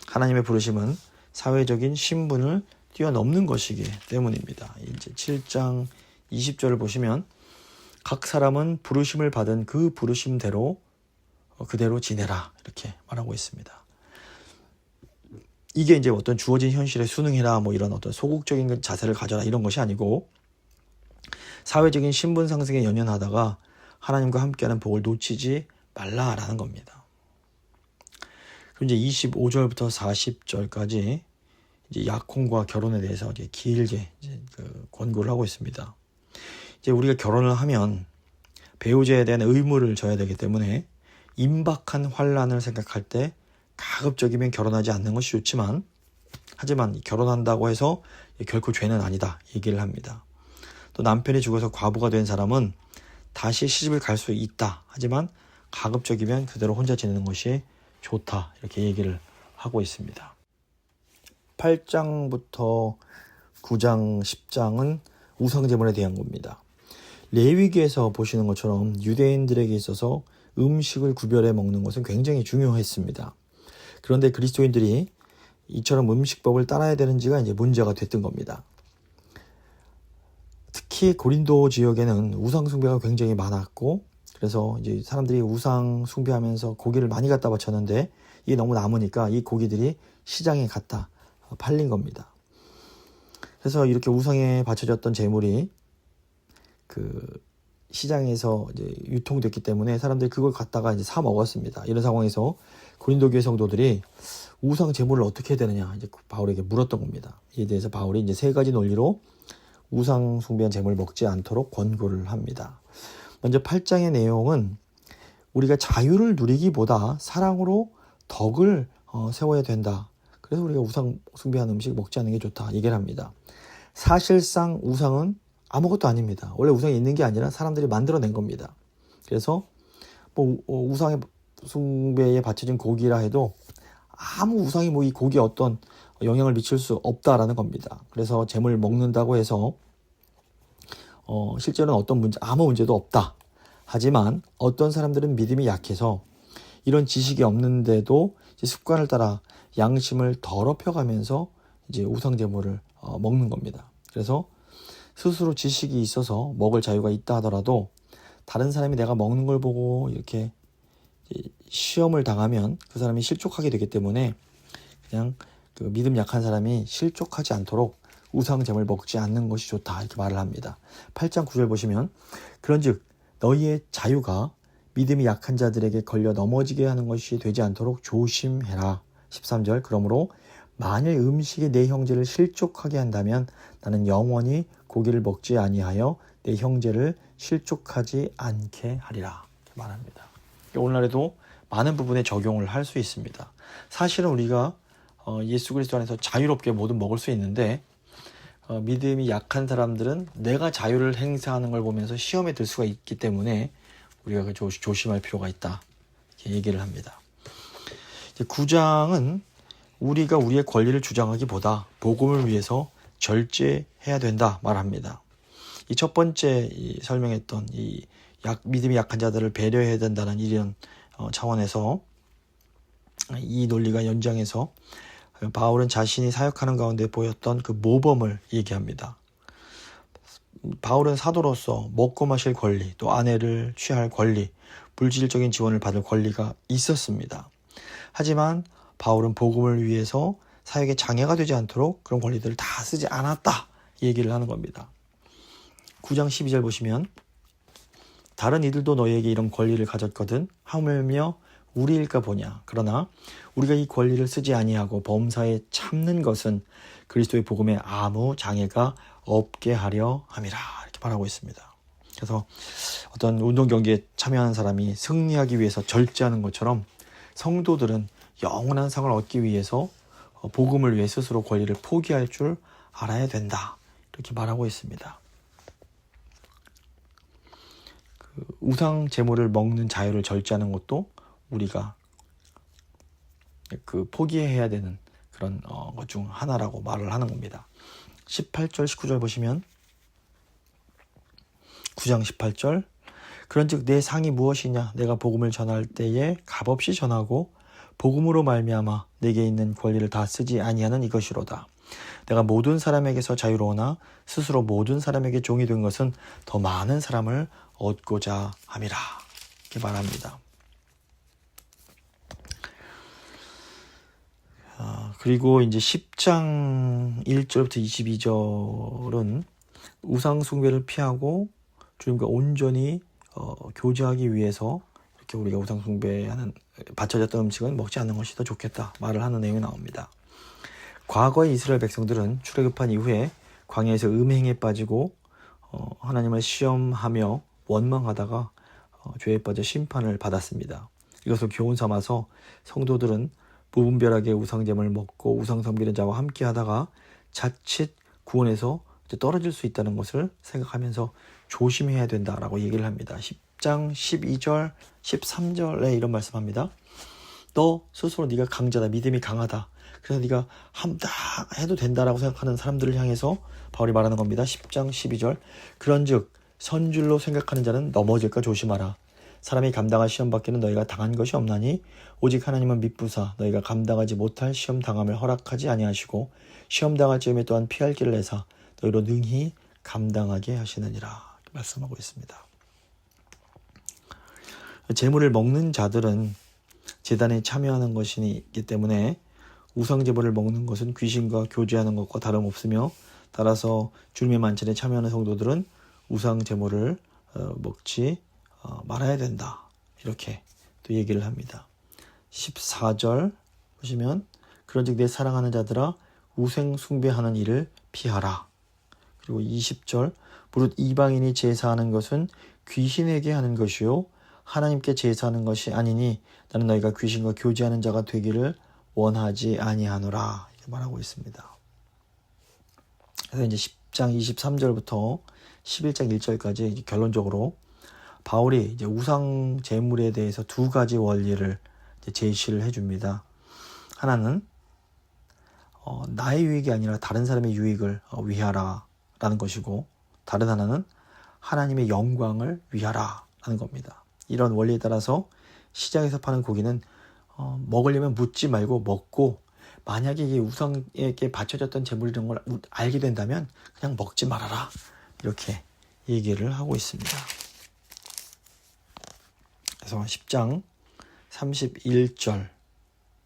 하나님의 부르심은 사회적인 신분을 뛰어넘는 것이기 때문입니다. 이제 7장 20절을 보시면 각 사람은 부르심을 받은 그 부르심대로 그대로 지내라 이렇게 말하고 있습니다. 이게 이제 어떤 주어진 현실에 순응해라 뭐 이런 어떤 소극적인 자세를 가져라 이런 것이 아니고 사회적인 신분 상승에 연연하다가 하나님과 함께하는 복을 놓치지 말라라는 겁니다. 그리고 이제 25절부터 40절까지 이제 약혼과 결혼에 대해서 이제 길게 이제 권고를 하고 있습니다. 이제 우리가 결혼을 하면 배우자에 대한 의무를 져야 되기 때문에 임박한 환난을 생각할 때 가급적이면 결혼하지 않는 것이 좋지만 하지만 결혼한다고 해서 결코 죄는 아니다 얘기를 합니다. 또 남편이 죽어서 과부가 된 사람은 다시 시집을 갈 수 있다. 하지만 가급적이면 그대로 혼자 지내는 것이 좋다 이렇게 얘기를 하고 있습니다. 8장부터 9장 10장은 우상제물에 대한 겁니다. 레위기에서 보시는 것처럼 유대인들에게 있어서 음식을 구별해 먹는 것은 굉장히 중요했습니다. 그런데 그리스도인들이 이처럼 음식법을 따라야 되는지가 이제 문제가 됐던 겁니다. 특히 고린도 지역에는 우상 숭배가 굉장히 많았고 그래서 이제 사람들이 우상 숭배하면서 고기를 많이 갖다 바쳤는데 이게 너무 남으니까 이 고기들이 시장에 갖다 팔린 겁니다. 그래서 이렇게 우상에 바쳐졌던 재물이 시장에서 이제 유통됐기 때문에 사람들이 그걸 갖다가 이제 사 먹었습니다. 이런 상황에서 고린도 교회 성도들이 우상 제물을 어떻게 해야 되느냐 이제 바울에게 물었던 겁니다. 이에 대해서 바울이 이제 3가지 논리로 우상 숭배한 제물을 먹지 않도록 권고를 합니다. 먼저 8장의 내용은 우리가 자유를 누리기보다 사랑으로 덕을 세워야 된다. 그래서 우리가 우상 숭배한 음식 먹지 않는 게 좋다 얘기를 합니다. 사실상 우상은 아무것도 아닙니다. 원래 우상이 있는 게 아니라 사람들이 만들어낸 겁니다. 그래서 우상의 숭배에 바쳐진 고기라 해도 아무 우상이 이 고기에 어떤 영향을 미칠 수 없다라는 겁니다. 그래서 제물 먹는다고 해서 실제로는 아무 문제도 없다. 하지만 어떤 사람들은 믿음이 약해서 이런 지식이 없는데도 습관을 따라 양심을 더럽혀가면서 이제 우상 제물을 먹는 겁니다. 그래서 스스로 지식이 있어서 먹을 자유가 있다 하더라도 다른 사람이 내가 먹는 걸 보고 이렇게 시험을 당하면 그 사람이 실족하게 되기 때문에 그냥 그 믿음 약한 사람이 실족하지 않도록 우상 제물 먹지 않는 것이 좋다 이렇게 말을 합니다. 8장 9절 보시면 그런즉 너희의 자유가 믿음이 약한 자들에게 걸려 넘어지게 하는 것이 되지 않도록 조심해라. 13절 그러므로 만일 음식이 내 형제를 실족하게 한다면 나는 영원히 고기를 먹지 아니하여 내 형제를 실족하지 않게 하리라 이렇게 말합니다. 오늘날에도 많은 부분에 적용을 할 수 있습니다. 사실은 우리가 예수 그리스도 안에서 자유롭게 뭐든 먹을 수 있는데 믿음이 약한 사람들은 내가 자유를 행사하는 걸 보면서 시험에 들 수가 있기 때문에 우리가 조심할 필요가 있다 이렇게 얘기를 합니다. 9장은 우리가 우리의 권리를 주장하기보다 복음을 위해서 절제해야 된다 말합니다. 이 첫 번째 설명했던 믿음이 약한 자들을 배려해야 된다는 이런 차원에서 이 논리가 연장해서 바울은 자신이 사역하는 가운데 보였던 그 모범을 얘기합니다. 바울은 사도로서 먹고 마실 권리, 또 아내를 취할 권리, 물질적인 지원을 받을 권리가 있었습니다. 하지만 바울은 복음을 위해서 사역에 장애가 되지 않도록 그런 권리들을 다 쓰지 않았다 이 얘기를 하는 겁니다. 9장 12절 보시면 다른 이들도 너희에게 이런 권리를 가졌거든 하물며 우리일까 보냐. 그러나 우리가 이 권리를 쓰지 아니하고 범사에 참는 것은 그리스도의 복음에 아무 장애가 없게 하려 함이라 이렇게 말하고 있습니다. 그래서 어떤 운동 경기에 참여하는 사람이 승리하기 위해서 절제하는 것처럼 성도들은 영원한 상을 얻기 위해서 복음을 위해 스스로 권리를 포기할 줄 알아야 된다 이렇게 말하고 있습니다. 우상 제물을 먹는 자유를 절제하는 것도 우리가 포기해야 되는 그런 것 중 하나라고 말을 하는 겁니다. 18절 19절 보시면 9장 18절 그런즉 내 상이 무엇이냐 내가 복음을 전할 때에 값없이 전하고 복음으로 말미암아 내게 있는 권리를 다 쓰지 아니하는 이것이로다. 내가 모든 사람에게서 자유로우나 스스로 모든 사람에게 종이 된 것은 더 많은 사람을 얻고자 함이라 이렇게 말합니다. 그리고 이제 10장 1절부터 22절은 우상 숭배를 피하고 주님과 온전히 교제하기 위해서 이렇게 우리가 우상 숭배하는 바쳐졌던 음식은 먹지 않는 것이 더 좋겠다 말을 하는 내용이 나옵니다. 과거의 이스라엘 백성들은 출애굽한 이후에 광야에서 음행에 빠지고 하나님을 시험하며 원망하다가 죄에 빠져 심판을 받았습니다. 이것을 교훈 삼아서 성도들은 무분별하게 우상제물을 먹고 우상 섬기는 자와 함께 하다가 자칫 구원에서 떨어질 수 있다는 것을 생각하면서 조심해야 된다라고 얘기를 합니다. 10장 12절 13절에 이런 말씀합니다. 너 스스로 네가 강자다 믿음이 강하다 그래서 네가 한다 해도 된다라고 생각하는 사람들을 향해서 바울이 말하는 겁니다. 10장 12절 그런즉 선줄로 생각하는 자는 넘어질까 조심하라. 사람이 감당할 시험 받기는 너희가 당한 것이 없나니 오직 하나님은 미쁘사 너희가 감당하지 못할 시험 당함을 허락하지 아니하시고 시험 당할 즈음에 또한 피할 길을 내사 너희로 능히 감당하게 하시느니라 말씀하고 있습니다. 제물을 먹는 자들은 제단에 참여하는 것이기 때문에 우상제물을 먹는 것은 귀신과 교제하는 것과 다름없으며 따라서 주님의 만찬에 참여하는 성도들은 우상제물을 먹지 말아야 된다 이렇게 또 얘기를 합니다. 14절 보시면 그런즉 내 사랑하는 자들아 우상 숭배하는 일을 피하라. 그리고 20절 무릇 이방인이 제사하는 것은 귀신에게 하는 것이요 하나님께 제사하는 것이 아니니 나는 너희가 귀신과 교제하는 자가 되기를 원하지 아니하노라 이렇게 말하고 있습니다. 그래서 이제 10장 23절부터 11장 1절까지 결론적으로 바울이 이제 우상 제물에 대해서 두 가지 원리를 이제 제시를 해줍니다. 하나는 나의 유익이 아니라 다른 사람의 유익을 위하라라는 것이고, 다른 하나는 하나님의 영광을 위하라라는 겁니다. 이런 원리에 따라서 시장에서 파는 고기는 먹으려면 묻지 말고 먹고, 만약에 이게 우상에게 바쳐졌던 제물이라는 걸 알게 된다면 그냥 먹지 말아라, 이렇게 얘기를 하고 있습니다. 그래서 10장 31절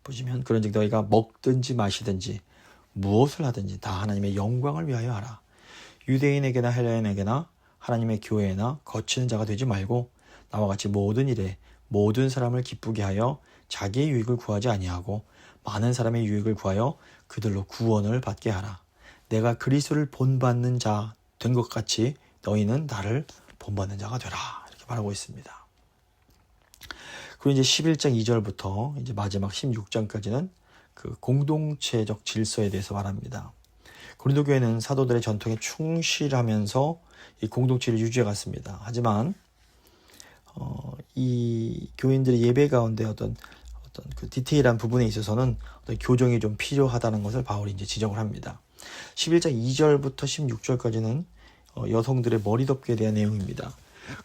보시면, 그런즉 너희가 먹든지 마시든지 무엇을 하든지 다 하나님의 영광을 위하여 하라. 유대인에게나 헬라인에게나 하나님의 교회나 거치는 자가 되지 말고 나와 같이 모든 일에 모든 사람을 기쁘게 하여 자기의 유익을 구하지 아니하고 많은 사람의 유익을 구하여 그들로 구원을 받게 하라. 내가 그리스도를 본받는 자 된 것 같이 너희는 나를 본받는 자가 되라, 이렇게 말하고 있습니다. 그리고 이제 11장 2절부터 이제 마지막 16장까지는 그 공동체적 질서에 대해서 말합니다. 고린도 교회는 사도들의 전통에 충실하면서 이 공동체를 유지해 갔습니다. 하지만 이 교인들의 예배 가운데 어떤 그 디테일한 부분에 있어서는 어떤 교정이 좀 필요하다는 것을 바울이 이제 지적을 합니다. 11장 2절부터 16절까지는 여성들의 머리 덮개에 대한 내용입니다.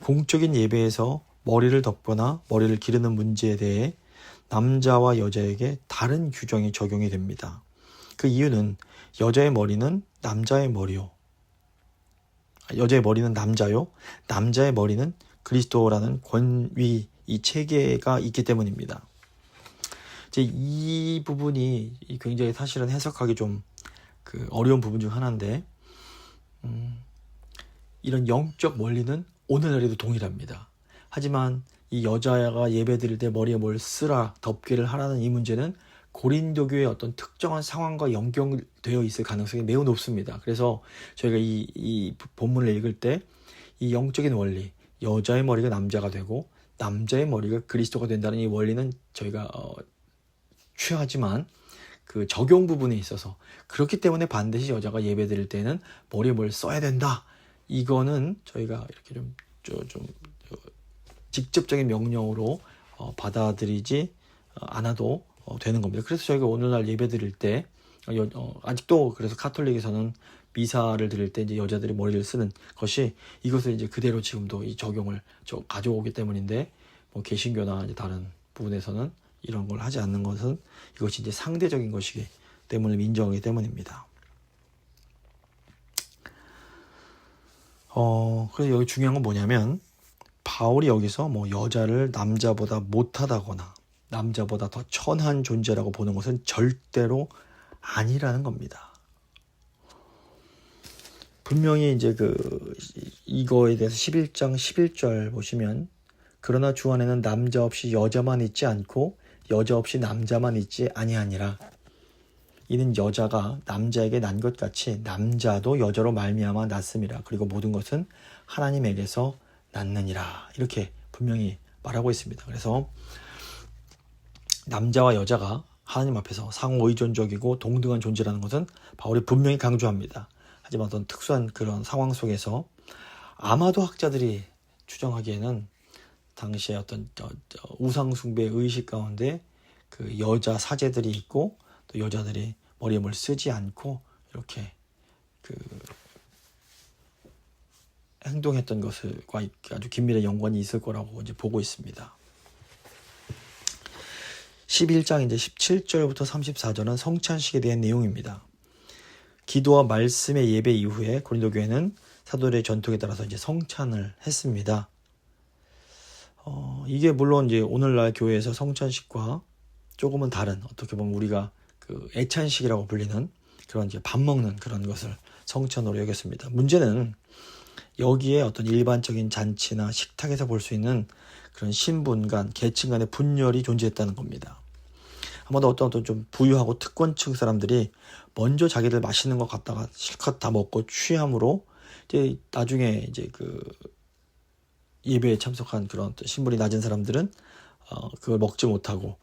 공적인 예배에서 머리를 덮거나 머리를 기르는 문제에 대해 남자와 여자에게 다른 규정이 적용이 됩니다. 그 이유는 여자의 머리는 남자의 머리요. 여자의 머리는 남자요. 남자의 머리는 그리스도라는 권위, 이 체계가 있기 때문입니다. 이제 이 부분이 굉장히 사실은 해석하기 좀 어려운 부분 중 하나인데, 이런 영적 원리는 오늘날에도 동일합니다. 하지만 이 여자가 예배 드릴 때 머리에 뭘 쓰라, 덮개를 하라는 이 문제는 고린도 교회의 어떤 특정한 상황과 연결되어 있을 가능성이 매우 높습니다. 그래서 저희가 이 본문을 읽을 때 이 영적인 원리, 여자의 머리가 남자가 되고 남자의 머리가 그리스도가 된다는 이 원리는 저희가 취하지만 그 적용 부분에 있어서 그렇기 때문에 반드시 여자가 예배 드릴 때는 머리에 뭘 써야 된다, 이거는 저희가 이렇게 좀 직접적인 명령으로 받아들이지 않아도 되는 겁니다. 그래서 저희가 오늘날 예배 드릴 때 아직도 그래서 카톨릭에서는 미사를 드릴 때 이제 여자들이 머리를 쓰는 것이 이것을 이제 그대로 지금도 이 적용을 가져오기 때문인데, 뭐 개신교나 이제 다른 부분에서는 이런 걸 하지 않는 것은 이것이 이제 상대적인 것이기 때문에 인정하기 때문입니다. 그래서 여기 중요한 건 뭐냐면, 바울이 여기서 뭐 여자를 남자보다 못하다거나 남자보다 더 천한 존재라고 보는 것은 절대로 아니라는 겁니다. 분명히 이제 이거에 대해서 11장 11절 보시면, 그러나 주 안에는 남자 없이 여자만 있지 않고 여자 없이 남자만 있지 아니하니라. 이는 여자가 남자에게 난 것 같이 남자도 여자로 말미암아 났음이라. 그리고 모든 것은 하나님에게서 났느니라. 이렇게 분명히 말하고 있습니다. 그래서 남자와 여자가 하나님 앞에서 상호의존적이고 동등한 존재라는 것은 바울이 분명히 강조합니다. 하지만 어떤 특수한 그런 상황 속에서 아마도 학자들이 추정하기에는 당시에 어떤 우상숭배 의식 가운데 그 여자 사제들이 있고 또 여자들이 머리에 뭘 쓰지 않고 이렇게 행동했던 것과 아주 긴밀한 연관이 있을 거라고 이제 보고 있습니다. 11장 이제 17절부터 34절은 성찬식에 대한 내용입니다. 기도와 말씀의 예배 이후에 고린도 교회는 사도들의 전통에 따라서 이제 성찬을 했습니다. 이게 물론 이제 오늘날 교회에서 성찬식과 조금은 다른, 어떻게 보면 우리가 그 애찬식이라고 불리는 그런 이제 밥 먹는 그런 것을 성찬으로 여겼습니다. 문제는 여기에 어떤 일반적인 잔치나 식탁에서 볼 수 있는 그런 신분 간, 계층 간의 분열이 존재했다는 겁니다. 아마도 어떤 좀 부유하고 특권층 사람들이 먼저 자기들 맛있는 것 갖다가 실컷 다 먹고 취함으로 이제 나중에 이제 예배에 참석한 그런 신분이 낮은 사람들은 그걸 먹지 못하고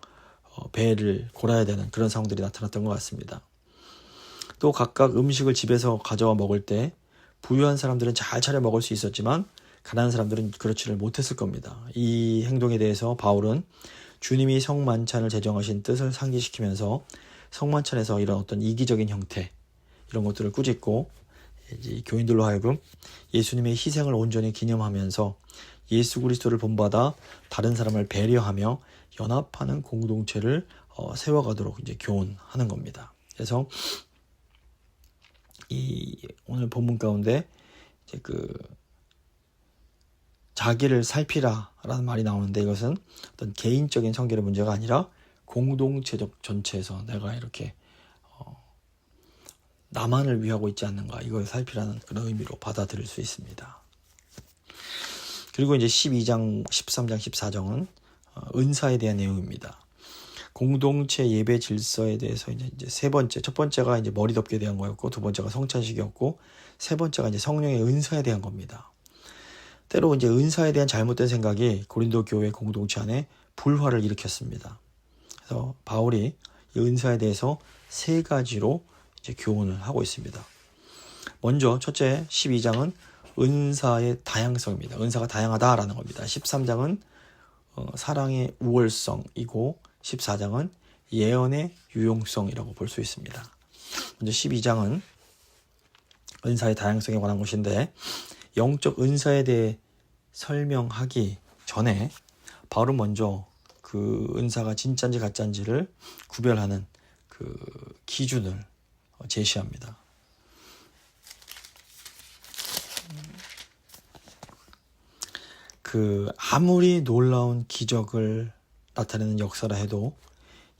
배를 골아야 되는 그런 상황들이 나타났던 것 같습니다. 또 각각 음식을 집에서 가져와 먹을 때 부유한 사람들은 잘 차려 먹을 수 있었지만 가난한 사람들은 그렇지를 못했을 겁니다. 이 행동에 대해서 바울은 주님이 성만찬을 제정하신 뜻을 상기시키면서 성만찬에서 이런 어떤 이기적인 형태 이런 것들을 꾸짖고 이제 교인들로 하여금 예수님의 희생을 온전히 기념하면서 예수 그리스도를 본받아 다른 사람을 배려하며 연합하는 공동체를 세워가도록 이제 교훈하는 겁니다. 그래서 이 오늘 본문 가운데 이제 자기를 살피라라는 말이 나오는데 이것은 어떤 개인적인 성결의 문제가 아니라 공동체적 전체에서 내가 이렇게 나만을 위하고 있지 않는가 이걸 살피라는 그런 의미로 받아들일 수 있습니다. 그리고 이제 12장, 13장, 14장은 은사에 대한 내용입니다. 공동체 예배 질서에 대해서 이제 세 번째, 첫 번째가 이제 머리 덮기에 대한 거였고, 두 번째가 성찬식이었고, 세 번째가 이제 성령의 은사에 대한 겁니다. 때로 이제 은사에 대한 잘못된 생각이 고린도 교회 공동체 안에 불화를 일으켰습니다. 그래서 바울이 이 은사에 대해서 세 가지로 이제 교훈을 하고 있습니다. 먼저 첫째 12장은 은사의 다양성입니다. 은사가 다양하다라는 겁니다. 13장은 사랑의 우월성이고 14장은 예언의 유용성이라고 볼 수 있습니다. 먼저 12장은 은사의 다양성에 관한 것인데 영적 은사에 대해 설명하기 전에 바울은 먼저 그 은사가 진짜인지 가짜인지를 구별하는 그 기준을 제시합니다. 아무리 놀라운 기적을 나타내는 역사라 해도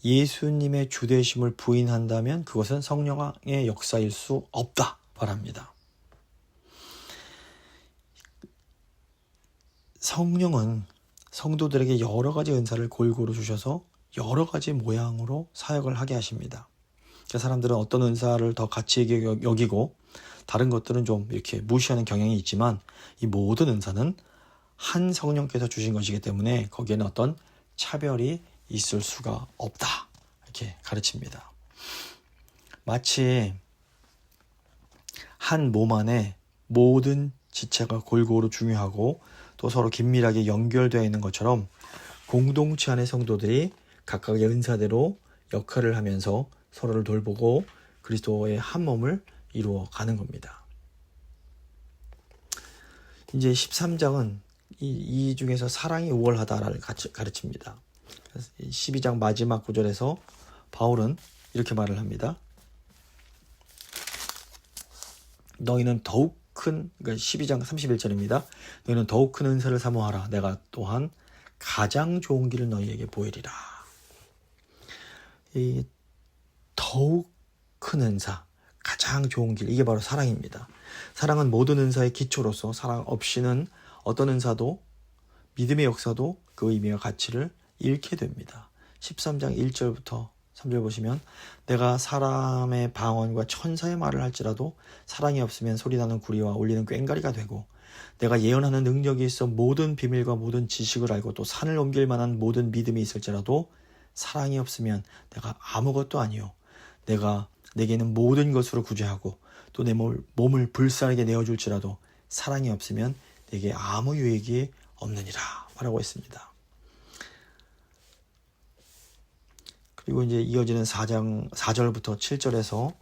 예수님의 주되심을 부인한다면 그것은 성령의 역사일 수 없다 말합니다. 성령은 성도들에게 여러 가지 은사를 골고루 주셔서 여러 가지 모양으로 사역을 하게 하십니다. 사람들은 어떤 은사를 더 가치 있게 여기고 다른 것들은 좀 이렇게 무시하는 경향이 있지만 이 모든 은사는 한 성령께서 주신 것이기 때문에 거기에는 어떤 차별이 있을 수가 없다 이렇게 가르칩니다. 마치 한 몸 안에 모든 지체가 골고루 중요하고 또 서로 긴밀하게 연결되어 있는 것처럼 공동체 안의 성도들이 각각의 은사대로 역할을 하면서 서로를 돌보고 그리스도의 한 몸을 이루어 가는 겁니다. 이제 13장은 이 중에서 사랑이 우월하다를 가르칩니다. 12장 마지막 구절에서 바울은 이렇게 말을 합니다. 너희는 더욱 큰, 그러니까 12장 31절입니다. 너희는 더욱 큰 은사를 사모하라. 내가 또한 가장 좋은 길을 너희에게 보이리라. 이 더욱 큰 은사, 가장 좋은 길, 이게 바로 사랑입니다. 사랑은 모든 은사의 기초로서 사랑 없이는 어떤 은사도 믿음의 역사도 그 의미와 가치를 잃게 됩니다. 13장 1절부터 3절 보시면 내가 사람의 방언과 천사의 말을 할지라도 사랑이 없으면 소리나는 구리와 울리는 꽹과리가 되고 내가 예언하는 능력이 있어 모든 비밀과 모든 지식을 알고 또 산을 옮길 만한 모든 믿음이 있을지라도 사랑이 없으면 내가 아무것도 아니요 내가 내게는 모든 것으로 구제하고 또 내 몸을 불쌍하게 내어줄지라도 사랑이 없으면 내게 아무 유익이 없느니라 라고 했습니다. 그리고 이제 이어지는 4절부터 7절에서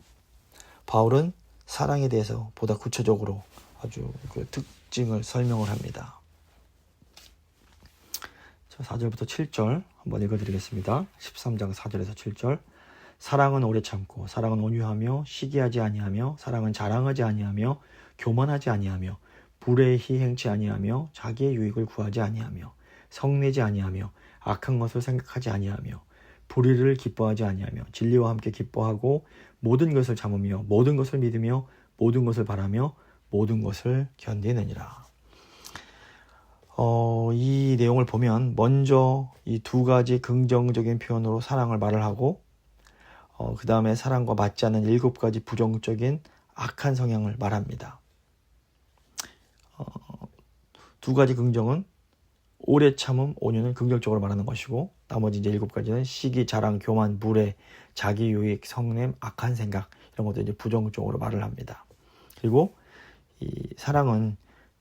바울은 사랑에 대해서 보다 구체적으로 아주 그 특징을 설명을 합니다. 자, 4절부터 7절 한번 읽어드리겠습니다. 13장 4절에서 7절. 사랑은 오래 참고 사랑은 온유하며 시기하지 아니하며 사랑은 자랑하지 아니하며 교만하지 아니하며 불의히 행치 아니하며 자기의 유익을 구하지 아니하며 성내지 아니하며 악한 것을 생각하지 아니하며 불의를 기뻐하지 아니하며 진리와 함께 기뻐하고 모든 것을 참으며 모든 것을 믿으며 모든 것을 바라며 모든 것을 견디느니라. 이 내용을 보면 먼저 이 두 가지 긍정적인 표현으로 사랑을 말을 하고 그 다음에 사랑과 맞지 않는 7가지 부정적인 악한 성향을 말합니다. 두 가지 긍정은 오래 참음, 온유는 긍정적으로 말하는 것이고 나머지 이제 7가지는 시기, 자랑, 교만, 무례, 자기 유익, 성냄, 악한 생각 이런 것들 이제 부정적으로 말을 합니다. 그리고 이 사랑은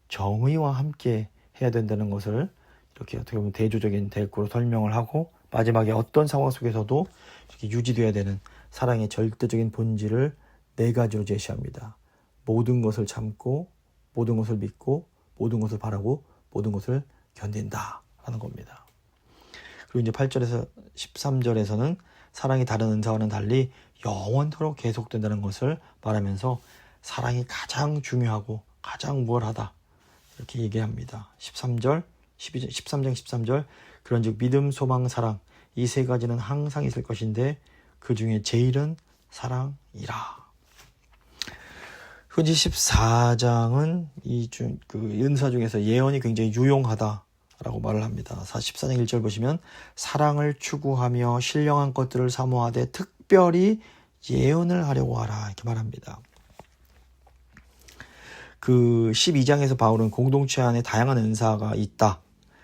정의와 함께 해야 된다는 것을 이렇게 어떻게 보면 대조적인 대꾸로 설명을 하고, 마지막에 어떤 상황 속에서도 이렇게 유지되어야 되는 사랑의 절대적인 본질을 4가지로 제시합니다. 모든 것을 참고, 모든 것을 믿고, 모든 것을 바라고, 모든 것을 견딘다 라는 겁니다. 그리고 이제 8절에서 13절에서는 사랑이 다른 은사와는 달리 영원토록 계속된다는 것을 말하면서 사랑이 가장 중요하고 가장 무얼하다 이렇게 얘기합니다. 13장 13절 그런즉 믿음, 소망, 사랑 이 3가지는 항상 있을 것인데 그 중에 제일은 사랑이라. 그리고 14장은 그 은사 중에서 예언이 굉장히 유용하다라고 말을 합니다. 14장 1절 보시면 사랑을 추구하며 신령한 것들을 사모하되 특별히 예언을 하려고 하라 이렇게 말합니다. 그 12장에서 바울은 공동체 안에 다양한 은사가 있다.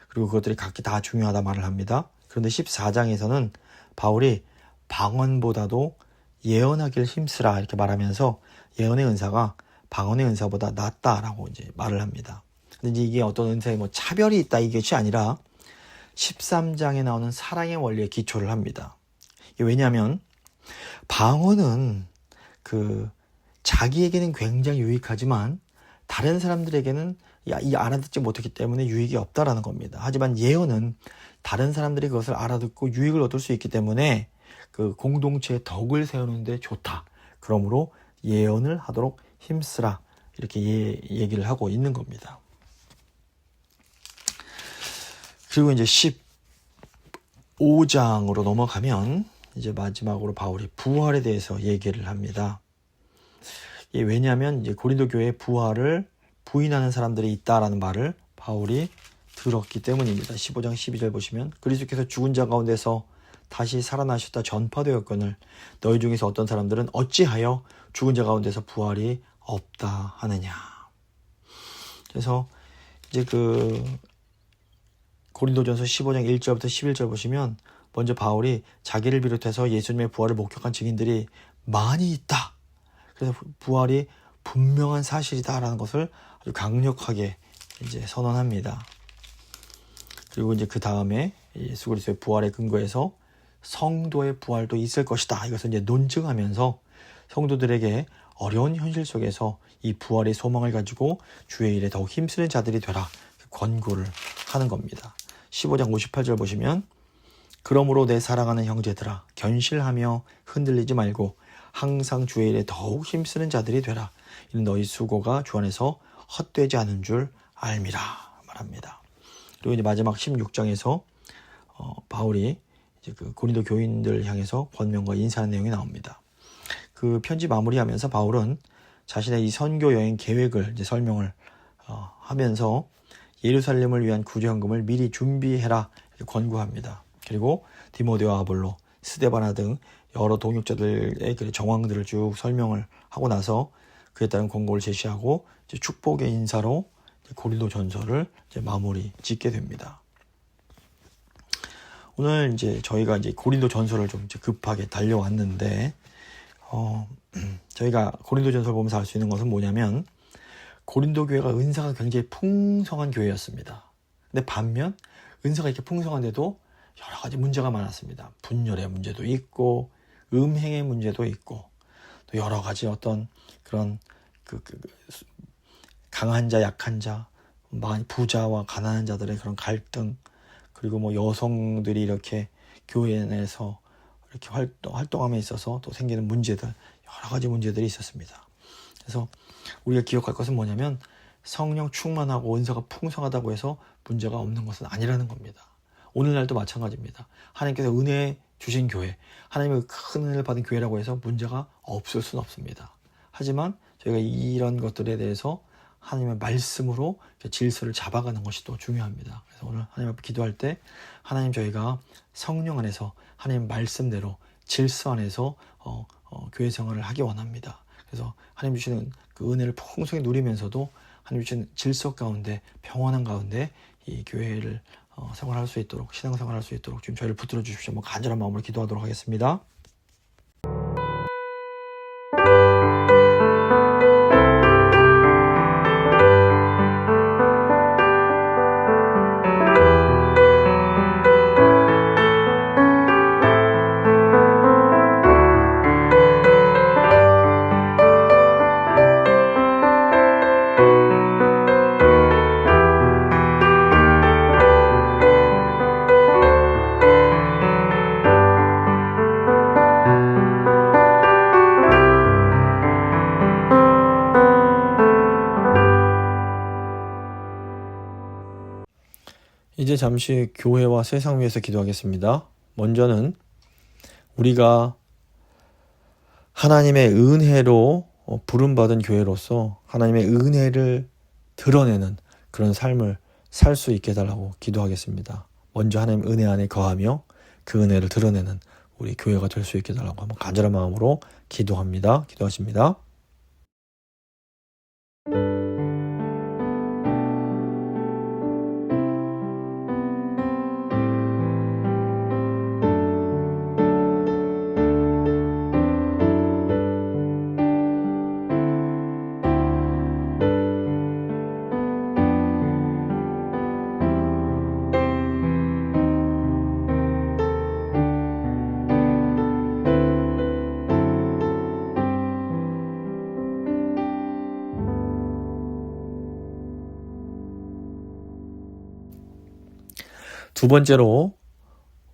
그리고 그것들이 각기 다 중요하다 말을 합니다. 그런데 14장에서는 바울이 방언보다도 예언하기를 힘쓰라 이렇게 말하면서 예언의 은사가 방언의 은사보다 낫다라고 이제 말을 합니다. 근데 이게 어떤 은사에 뭐 차별이 있다 이것이 아니라 13장에 나오는 사랑의 원리에 기초를 합니다. 왜냐하면 방언은 그 자기에게는 굉장히 유익하지만 다른 사람들에게는 이 알아듣지 못했기 때문에 유익이 없다라는 겁니다. 하지만 예언은 다른 사람들이 그것을 알아듣고 유익을 얻을 수 있기 때문에 그 공동체의 덕을 세우는데 좋다. 그러므로 예언을 하도록 힘쓰라 이렇게 얘기를 하고 있는 겁니다. 그리고 이제 15장으로 넘어가면 이제 마지막으로 바울이 부활에 대해서 얘기를 합니다. 왜냐하면 이제 고린도 교회에 부활을 부인하는 사람들이 있다라는 말을 바울이 들었기 때문입니다. 15장 12절 보시면 그리스도께서 죽은 자 가운데서 다시 살아나셨다 전파되었거늘 너희 중에서 어떤 사람들은 어찌하여 죽은 자 가운데서 부활이 없다 하느냐. 그래서 이제 그 고린도전서 15장 1절부터 11절 보시면 먼저 바울이 자기를 비롯해서 예수님의 부활을 목격한 증인들이 많이 있다. 그래서 부활이 분명한 사실이다라는 것을 아주 강력하게 이제 선언합니다. 그리고 이제 그 다음에 예수 그리스도의 부활의 근거에서 성도의 부활도 있을 것이다. 이것을 이제 논증하면서 성도들에게 어려운 현실 속에서 이 부활의 소망을 가지고 주의 일에 더욱 힘쓰는 자들이 되라. 권고를 하는 겁니다. 15장 58절 보시면 그러므로 내 사랑하는 형제들아 견실하며 흔들리지 말고 항상 주의 일에 더욱 힘쓰는 자들이 되라. 이는 너희 수고가 주 안에서 헛되지 않은 줄 알미라 말합니다. 그리고 이제 마지막 16장에서 바울이 이제 그 고린도 교인들 향해서 권면과 인사하는 내용이 나옵니다. 그 편지 마무리하면서 바울은 자신의 이 선교 여행 계획을 이제 설명을 하면서 예루살렘을 위한 구제헌금을 미리 준비해라 권고합니다. 그리고 디모데와 아볼로, 스데바나 등 여러 동역자들의 그 정황들을 쭉 설명을 하고 나서 그에 따른 권고를 제시하고 이제 축복의 인사로 고린도 전서를 이제 마무리 짓게 됩니다. 오늘 이제 저희가 이제 고린도 전서를 좀 이제 급하게 달려왔는데, 저희가 고린도 전서를 보면서 알 수 있는 것은 뭐냐면, 고린도 교회가 은사가 굉장히 풍성한 교회였습니다. 근데 반면 은사가 이렇게 풍성한데도 여러 가지 문제가 많았습니다. 분열의 문제도 있고, 음행의 문제도 있고, 또 여러 가지 어떤 그런 강한 자, 약한 자, 부자와 가난한 자들의 그런 갈등, 그리고 뭐 여성들이 이렇게 교회 내에서 이렇게 활동함에 있어서 또 생기는 문제들, 여러 가지 문제들이 있었습니다. 그래서 우리가 기억할 것은 뭐냐면 성령 충만하고 은사가 풍성하다고 해서 문제가 없는 것은 아니라는 겁니다. 오늘날도 마찬가지입니다. 하나님께서 은혜 주신 교회, 하나님의 큰 은혜를 받은 교회라고 해서 문제가 없을 수는 없습니다. 하지만 저희가 이런 것들에 대해서 하나님의 말씀으로 질서를 잡아가는 것이 또 중요합니다. 그래서 오늘 하나님 앞에 기도할 때 하나님 저희가 성령 안에서 하나님 말씀대로 질서 안에서 교회 생활을 하기 원합니다. 그래서 하나님 주시는 그 은혜를 풍성히 누리면서도 하나님 주시는 질서 가운데 평온한 가운데 이 교회를 생활할 수 있도록 신앙생활할 수 있도록 지금 저희를 붙들어 주십시오. 한번 간절한 마음으로 기도하도록 하겠습니다. 이제 잠시 교회와 세상 위해서 기도하겠습니다. 먼저는 우리가 하나님의 은혜로 부름받은 교회로서 하나님의 은혜를 드러내는 그런 삶을 살 수 있게 해달라고 기도하겠습니다. 먼저 하나님 은혜 안에 거하며 그 은혜를 드러내는 우리 교회가 될 수 있게 해달라고 한번 간절한 마음으로 기도합니다. 기도하십니다. 두 번째로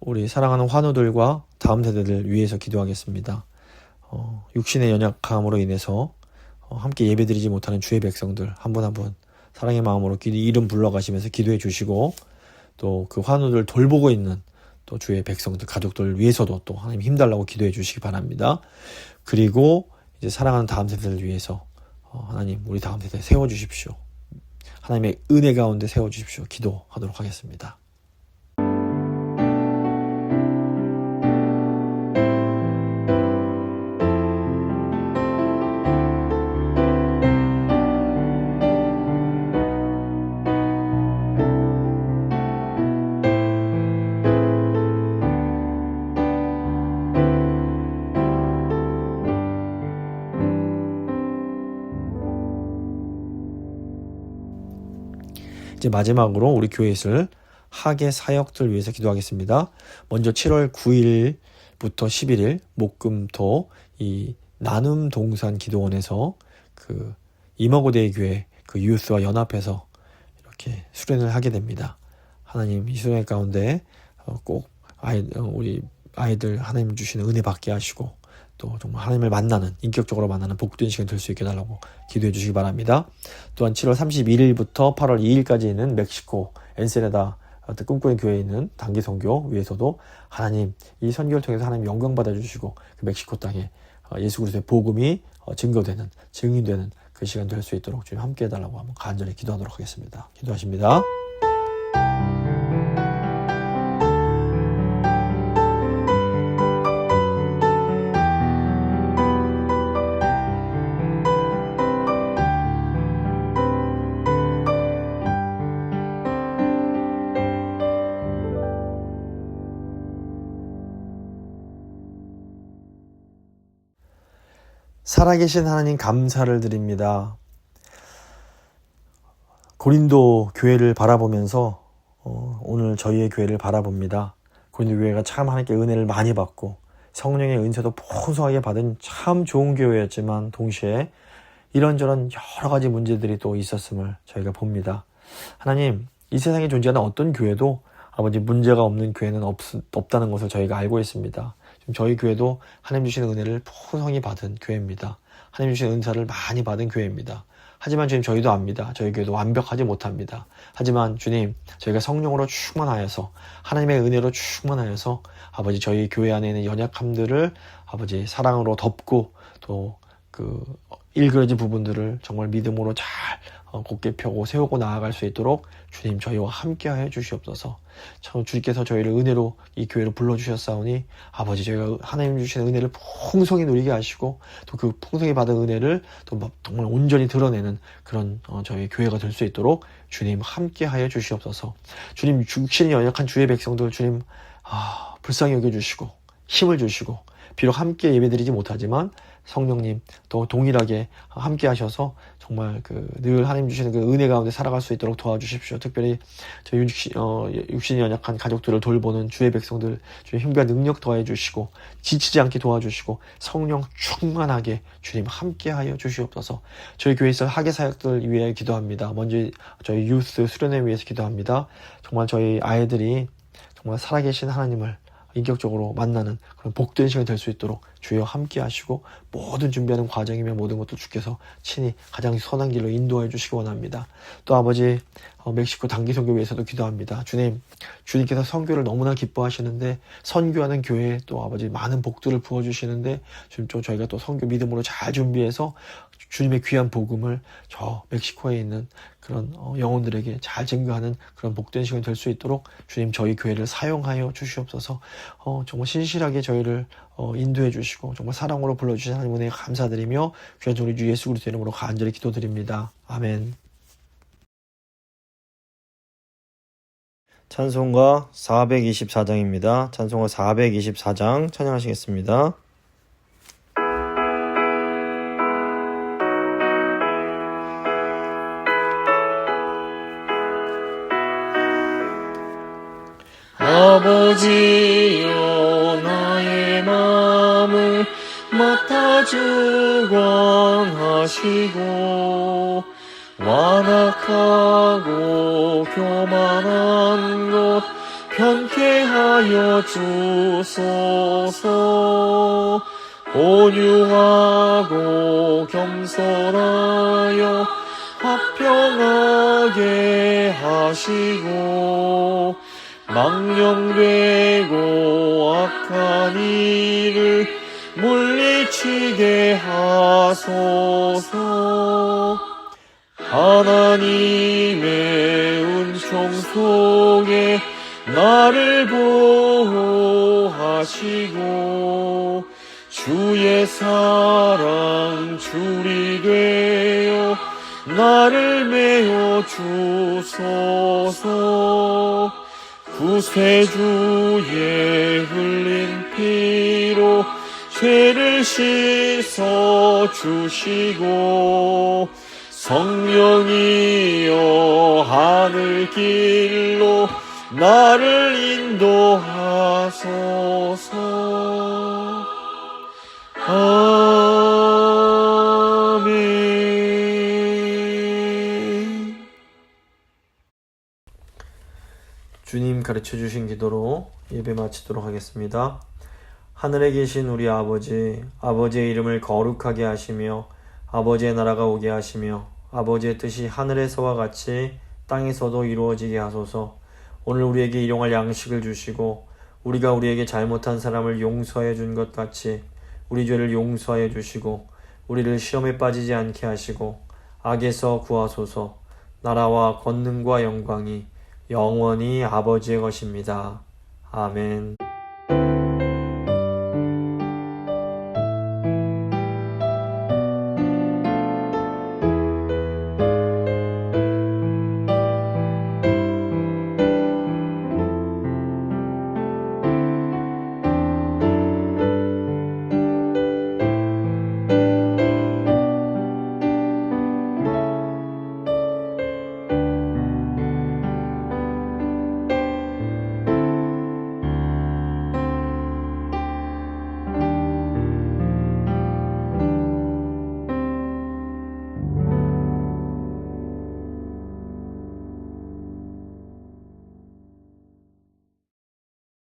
우리 사랑하는 환우들과 다음 세대들 위해서 기도하겠습니다. 육신의 연약함으로 인해서 함께 예배드리지 못하는 주의 백성들 한 분 한 분 사랑의 마음으로 이름 불러가시면서 기도해 주시고, 또 그 환우들 돌보고 있는 또 주의 백성들 가족들 위해서도 또 하나님 힘달라고 기도해 주시기 바랍니다. 그리고 이제 사랑하는 다음 세대를 위해서 하나님 우리 다음 세대 세워주십시오. 하나님의 은혜 가운데 세워주십시오. 기도하도록 하겠습니다. 이제 마지막으로 우리 교회에 있을 학예 사역들 위해서 기도하겠습니다. 먼저 7월 9일부터 11일 목금토 이 나눔 동산 기도원에서 그 임어고대 교회 그 유스와 연합해서 이렇게 수련을 하게 됩니다. 하나님 이 수련 가운데 꼭 우리 아이들 하나님 주시는 은혜 받게 하시고, 또 정말 하나님을 만나는, 인격적으로 만나는 복된 시간 될 수 있게 해달라고 기도해 주시기 바랍니다. 또한 7월 31일부터 8월 2일까지 있는 멕시코 엔세레다 꿈꾸는 교회에 있는 단기 선교 위에서도 하나님 이 선교를 통해서 하나님 영광 받아주시고 그 멕시코 땅에 예수 그리스도의 복음이 증거되는, 증인되는 그 시간 될 수 있도록 주님 함께 해달라고 한번 간절히 기도하도록 하겠습니다. 기도하십니다. 살아계신 하나님 감사를 드립니다. 고린도 교회를 바라보면서 오늘 저희의 교회를 바라봅니다. 고린도 교회가 참 하나님께 은혜를 많이 받고 성령의 은혜도 풍성하게 받은 참 좋은 교회였지만 동시에 이런저런 여러 가지 문제들이 또 있었음을 저희가 봅니다. 하나님, 이 세상에 존재하는 어떤 교회도 아버지 문제가 없는 교회는 없다는 것을 저희가 알고 있습니다. 지금 저희 교회도 하나님 주시는 은혜를 풍성히 받은 교회입니다. 하나님 주시는 은사를 많이 받은 교회입니다. 하지만 주님 저희도 압니다. 저희 교회도 완벽하지 못합니다. 하지만 주님 저희가 성령으로 충만하여서 하나님의 은혜로 충만하여서 아버지 저희 교회 안에 있는 연약함들을 아버지 사랑으로 덮고 또 그 일그러진 부분들을 정말 믿음으로 잘 곧게 펴고 세우고 나아갈 수 있도록 주님 저희와 함께하여 주시옵소서. 참 주님께서 저희를 은혜로 이 교회로 불러주셨사오니 아버지 저희가 하나님 주시는 은혜를 풍성히 누리게 하시고 또 그 풍성히 받은 은혜를 또 정말 온전히 드러내는 그런 저희 교회가 될 수 있도록 주님 함께하여 주시옵소서. 주님 육신이 연약한 주의 백성들 주님 불쌍히 여겨주시고 힘을 주시고 비록 함께 예배드리지 못하지만 성령님 또 동일하게 함께 하셔서 정말 늘 하나님 주시는 그 은혜 가운데 살아갈 수 있도록 도와주십시오. 특별히 저희 육신이 연약한 가족들을 돌보는 주의 백성들 주님 힘과 능력 더해 주시고 지치지 않게 도와주시고 성령 충만하게 주님 함께하여 주시옵소서. 저희 교회에서 학예 사역들 위해 기도합니다. 먼저 저희 유스 수련회 위해서 기도합니다. 정말 저희 아이들이 정말 살아계신 하나님을 인격적으로 만나는 그런 복된 시간이 될 수 있도록 주여 함께 하시고 모든 준비하는 과정이며 모든 것도 주께서 친히 가장 선한 길로 인도해 주시기 원합니다. 또 아버지 멕시코 단기 선교 위해서도 기도합니다. 주님께서 선교를 너무나 기뻐하시는데 선교하는 교회에 또 아버지 많은 복들을 부어주시는데 지금 또 저희가 또 선교 믿음으로 잘 준비해서 주님의 귀한 복음을 저 멕시코에 있는 그런 영혼들에게 잘 증거하는 그런 복된 시간이 될 수 있도록 주님 저희 교회를 사용하여 주시옵소서. 정말 신실하게 저희를 인도해 주시고 정말 사랑으로 불러주신 하나님 은혜에 감사드리며 귀한 우리 주 예수 그리스도 이름으로 간절히 기도드립니다. 아멘. 찬송가 424장입니다. 찬송가 424장 찬양하시겠습니다. 아버지여 나의 마음을 맡아 주관하시고 완악하고 교만한 것 편케 하여 주소서. 온유하고 겸손하여 화평하게 하시고 망령되고 악한 일을 물리치게 하소서. 하나님의 은총 속에 나를 보호하시고 주의 사랑 줄이 되어 나를 메워 주소서. 구세주의 흘린 피로 죄를 씻어 주시고 성령이여 하늘 길로 나를 인도하소서. 아멘. 주님 가르쳐 주신 기도로 예배 마치도록 하겠습니다. 하늘에 계신 우리 아버지, 아버지의 이름을 거룩하게 하시며 아버지의 나라가 오게 하시며 아버지의 뜻이 하늘에서와 같이 땅에서도 이루어지게 하소서. 오늘 우리에게 일용할 양식을 주시고 우리가 우리에게 잘못한 사람을 용서해 준 것 같이 우리 죄를 용서하여 주시고 우리를 시험에 빠지지 않게 하시고 악에서 구하소서. 나라와 권능과 영광이 영원히 아버지의 것입니다. 아멘.